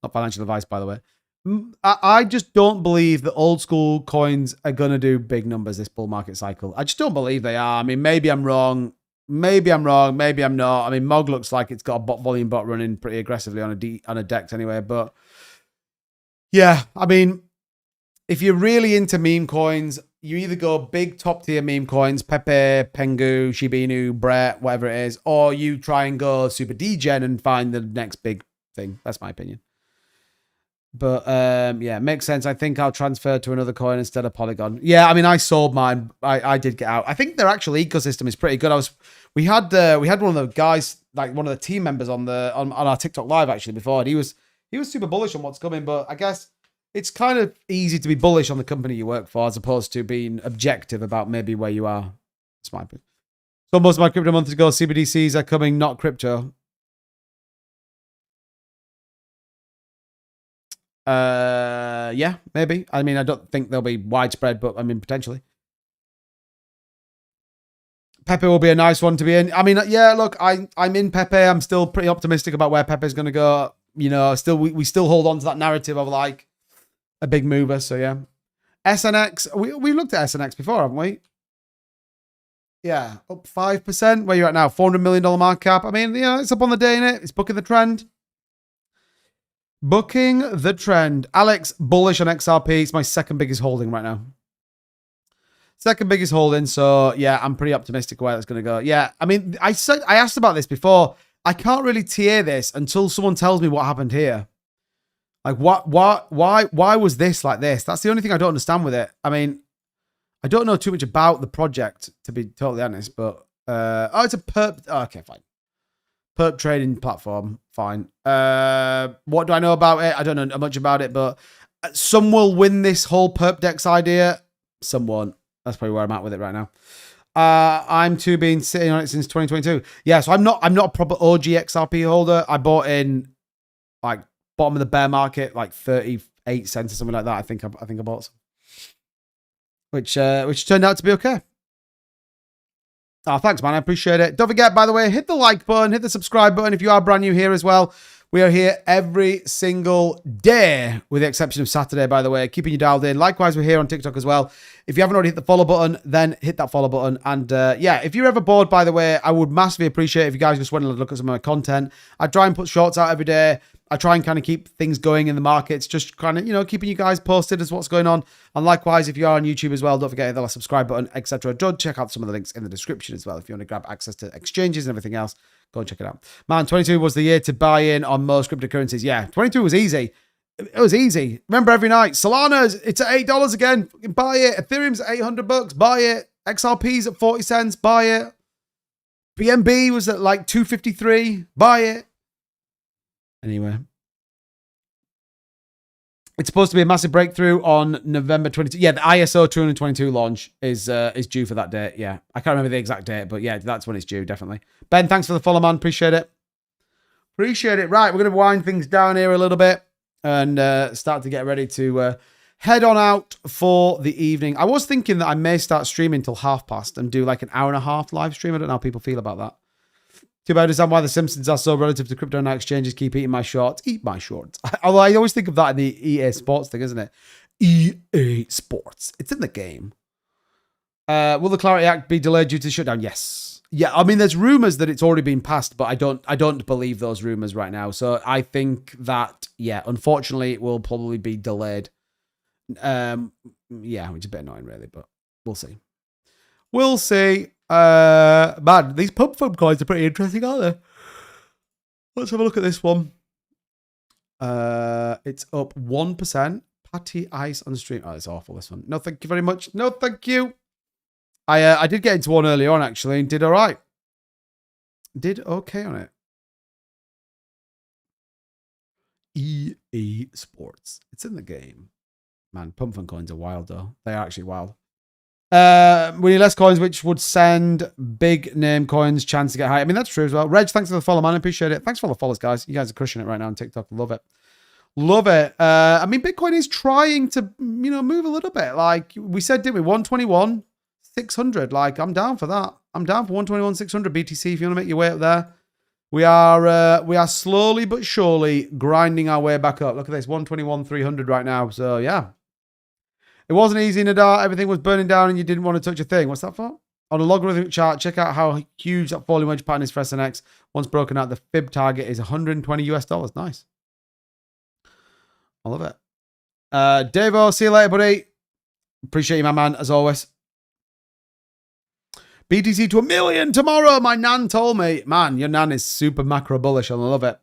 Speaker 1: Not financial advice, by the way. I just don't believe that old school coins are going to do big numbers this bull market cycle. I just don't believe they are. I mean, maybe I'm wrong. Maybe I'm wrong. Maybe I'm not. I mean, Mog looks like it's got a volume bot running pretty aggressively on a DEX anyway. But yeah, I mean, if you're really into meme coins, you either go big top tier meme coins, Pepe, Pengu, Shiba Inu, Brett, whatever it is, or you try and go super degen and find the next big thing. That's my opinion. But yeah, makes sense. I think I'll transfer to another coin instead of Polygon. Yeah, I mean, I sold mine. I did get out. I think their actual ecosystem is pretty good. We had one of the guys, like one of the team members on our TikTok live actually before, and he was super bullish on what's coming. But I guess it's kind of easy to be bullish on the company you work for as opposed to being objective about maybe where you are. That's my opinion. So most of my crypto months ago, CBDCs are coming, not crypto. Yeah, maybe. I mean, I don't think they'll be widespread, but I mean, potentially. Pepe will be a nice one to be in. I mean, yeah, look, I'm in Pepe. I'm still pretty optimistic about where Pepe's going to go. You know, still we still hold on to that narrative of like a big mover. So yeah, SNX. We looked at SNX before, haven't we? Yeah, up 5%. Where you at now? $400 million market cap. I mean, yeah, it's up on the day, innit? It's bucking the trend. Booking the trend. Alex, bullish on XRP. It's my second biggest holding right now. Second biggest holding. So, yeah, I'm pretty optimistic where that's going to go. Yeah, I mean, I asked about this before. I can't really tier this until someone tells me what happened here. Like, why was this like this? That's the only thing I don't understand with it. I mean, I don't know too much about the project, to be totally honest. But, oh, it's a perp. Oh, okay, fine. Perp trading platform, fine. What do I know about it? I don't know much about it, but some will win this whole perp dex idea. Some won't. That's probably where I'm at with it right now. I'm too been sitting on it since 2022. Yeah, so I'm not a proper OG XRP holder. I bought in like bottom of the bear market, like 38 cents or something like that. I think I bought some, which turned out to be okay. Oh, thanks, man. I appreciate it. Don't forget, by the way, hit the like button, hit the subscribe button if you are brand new here as well. We are here every single day, with the exception of Saturday, by the way, keeping you dialed in. Likewise, we're here on TikTok as well. If you haven't already hit the follow button, then hit that follow button. And yeah, if you're ever bored, by the way, I would massively appreciate if you guys just went and look at some of my content. I try and put shorts out every day. I try and kind of keep things going in the markets, just kind of, you know, keeping you guys posted as what's going on. And likewise, if you are on YouTube as well, don't forget the subscribe button, etc. Don't check out some of the links in the description as well. If you want to grab access to exchanges and everything else, go and check it out. Man, 22 was the year to buy in on most cryptocurrencies. Yeah, 22 was easy. It was easy. Remember every night, Solana's, it's at $8 again. Buy it. Ethereum's at $800. Buy it. XRP's at 40 cents. Buy it. BNB was at like 253. Buy it. Anyway, it's supposed to be a massive breakthrough on November 22. Yeah, the ISO 222 launch is due for that date. Yeah, I can't remember the exact date, but yeah, that's when it's due, definitely. Ben, thanks for the follow, man. Appreciate it. Appreciate it. Right, we're going to wind things down here a little bit and start to get ready to head on out for the evening. I was thinking that I may start streaming till 30:30 and do like an hour-and-a-half live stream. I don't know how people feel about that. Too bad I understand why the Simpsons are so relative to crypto now exchanges keep eating my shorts. Eat my shorts. Although I always think of that in the EA Sports thing, isn't it? EA Sports. It's in the game. Will the Clarity Act be delayed due to the shutdown? Yes. Yeah, I mean, there's rumors that it's already been passed, but I don't believe those rumors right now. So I think that, yeah, unfortunately, it will probably be delayed. Yeah, which is a bit annoying, really, but we'll see. We'll see. Man, these pump foam coins are pretty interesting, aren't they? Let's have a look at this one. It's up 1%. Patty Ice on stream. Oh, it's awful, this one. No, thank you very much. No, thank you. I did get into one earlier on, actually, and did all right. Did okay on it. EA Sports. It's in the game. Man, pump foam coins are wild, though. They are actually wild. We need less coins, which would send big name coins chance to get high. I mean, that's true as well. Reg, thanks for the follow, man. I appreciate it. Thanks for all the follows, guys. You guys are crushing it right now on TikTok. Love it. Love it. I mean, Bitcoin is trying to, you know, move a little bit. Like we said, didn't we? 121,600. Like, I'm down for that. I'm down for 121,600 BTC if you want to make your way up there. We are slowly but surely grinding our way back up. Look at this, 121,300 right now. So, yeah. It wasn't easy, Nadar. Everything was burning down and you didn't want to touch a thing. What's that for? on a logarithmic chart, check out how huge that falling wedge pattern is for SNX. Once broken out, the fib target is $120 US. Nice. I love it. Davo, see you later, buddy. Appreciate you, my man, as always. BTC to 1 million tomorrow. My nan told me. Man, your nan is super macro bullish. I love it.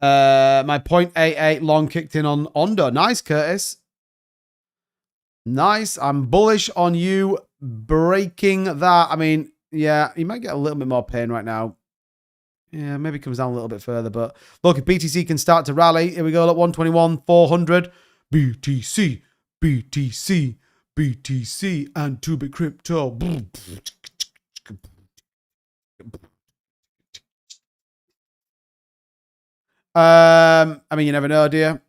Speaker 1: My 0.88 long kicked in on Ondo. Nice, Curtis. Nice. I'm bullish on you breaking that. I mean, yeah, you might get a little bit more pain right now. Yeah, maybe it comes down a little bit further. But look, if BTC can start to rally, here we go. Look, 121,400. BTC, BTC, BTC, and 2-bit crypto. I mean, you never know, dear.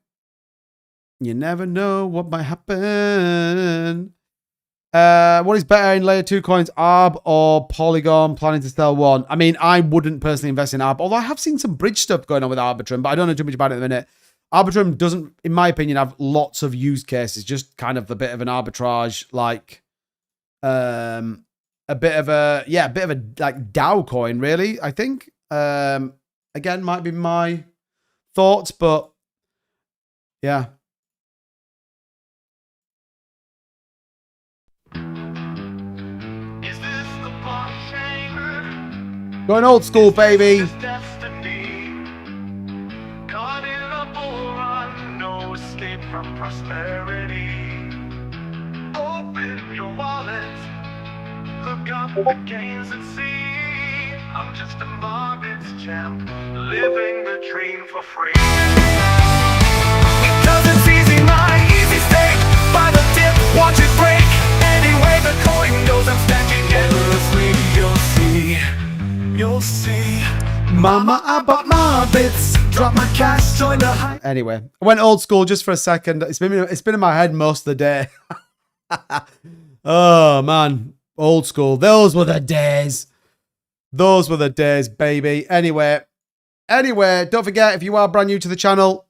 Speaker 1: You never know what might happen. What is better in layer 2 coins, ARB or Polygon? Planning to sell one. I mean, I wouldn't personally invest in ARB, although I have seen some bridge stuff going on with Arbitrum, but I don't know too much about it at the minute. Arbitrum doesn't, in my opinion, have lots of use cases, just kind of a bit of an arbitrage, like a bit of a like DAO coin, really, I think. Again, might be my thoughts, but yeah. Going old school, baby. Caught in a bullrun, no escape from prosperity. Open your wallet, look up the gains and see. I'm just a market's champ, living the dream for free. Cause it's easy, my easy stake. Buy the dip, watch it break. Anyway the coin goes, I'm stacking endlessly. You'll see. You'll see. Mama, I bought my bits. Drop my cash, join the hype. Anyway, I went old school just for a second. It's been in my head most of the day. Oh, man. Old school. Those were the days. Those were the days, baby. Anyway, don't forget, if you are brand new to the channel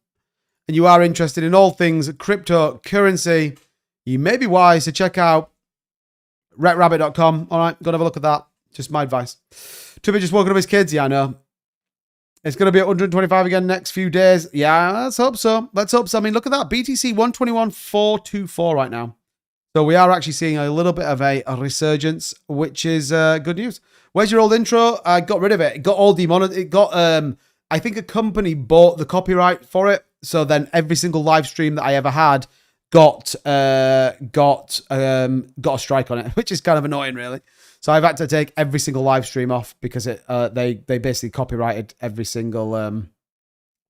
Speaker 1: and you are interested in all things cryptocurrency, you may be wise to check out retrabbit.com. All right, go and have a look at that. Just my advice. Tubby just woken up his kids. Yeah, I know. It's going to be at 125 again next few days. Yeah, let's hope so. Let's hope so. I mean, look at that. BTC 121,424 right now. So we are actually seeing a little bit of a resurgence, which is good news. Where's your old intro? I got rid of it. It got all demonetized. It got, I think a company bought the copyright for it. So then every single live stream that I ever had got a strike on it, which is kind of annoying, really. So I've had to take every single live stream off because they basically copyrighted every single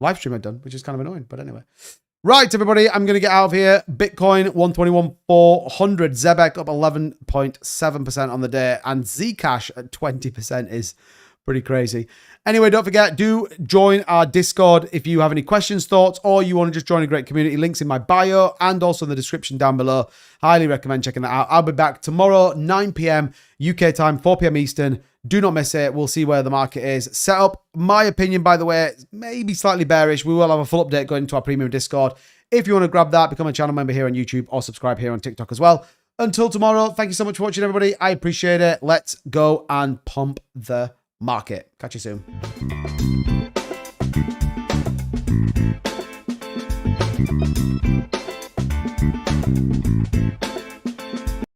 Speaker 1: live stream I've done, which is kind of annoying. But anyway. Right, everybody, I'm going to get out of here. Bitcoin, 121,400. Zebek up 11.7% on the day. And Zcash at 20% is pretty crazy. Anyway, don't forget, do join our Discord if you have any questions, thoughts, or you want to just join a great community. Links in my bio and also in the description down below. Highly recommend checking that out. I'll be back tomorrow, 9 p.m. UK time, 4 p.m. Eastern. Do not miss it. We'll see where the market is. Set up, my opinion, by the way, maybe slightly bearish. We will have a full update going into our premium Discord. If you want to grab that, become a channel member here on YouTube or subscribe here on TikTok as well. Until tomorrow, thank you so much for watching, everybody. I appreciate it. Let's go and pump the market. Catch you soon.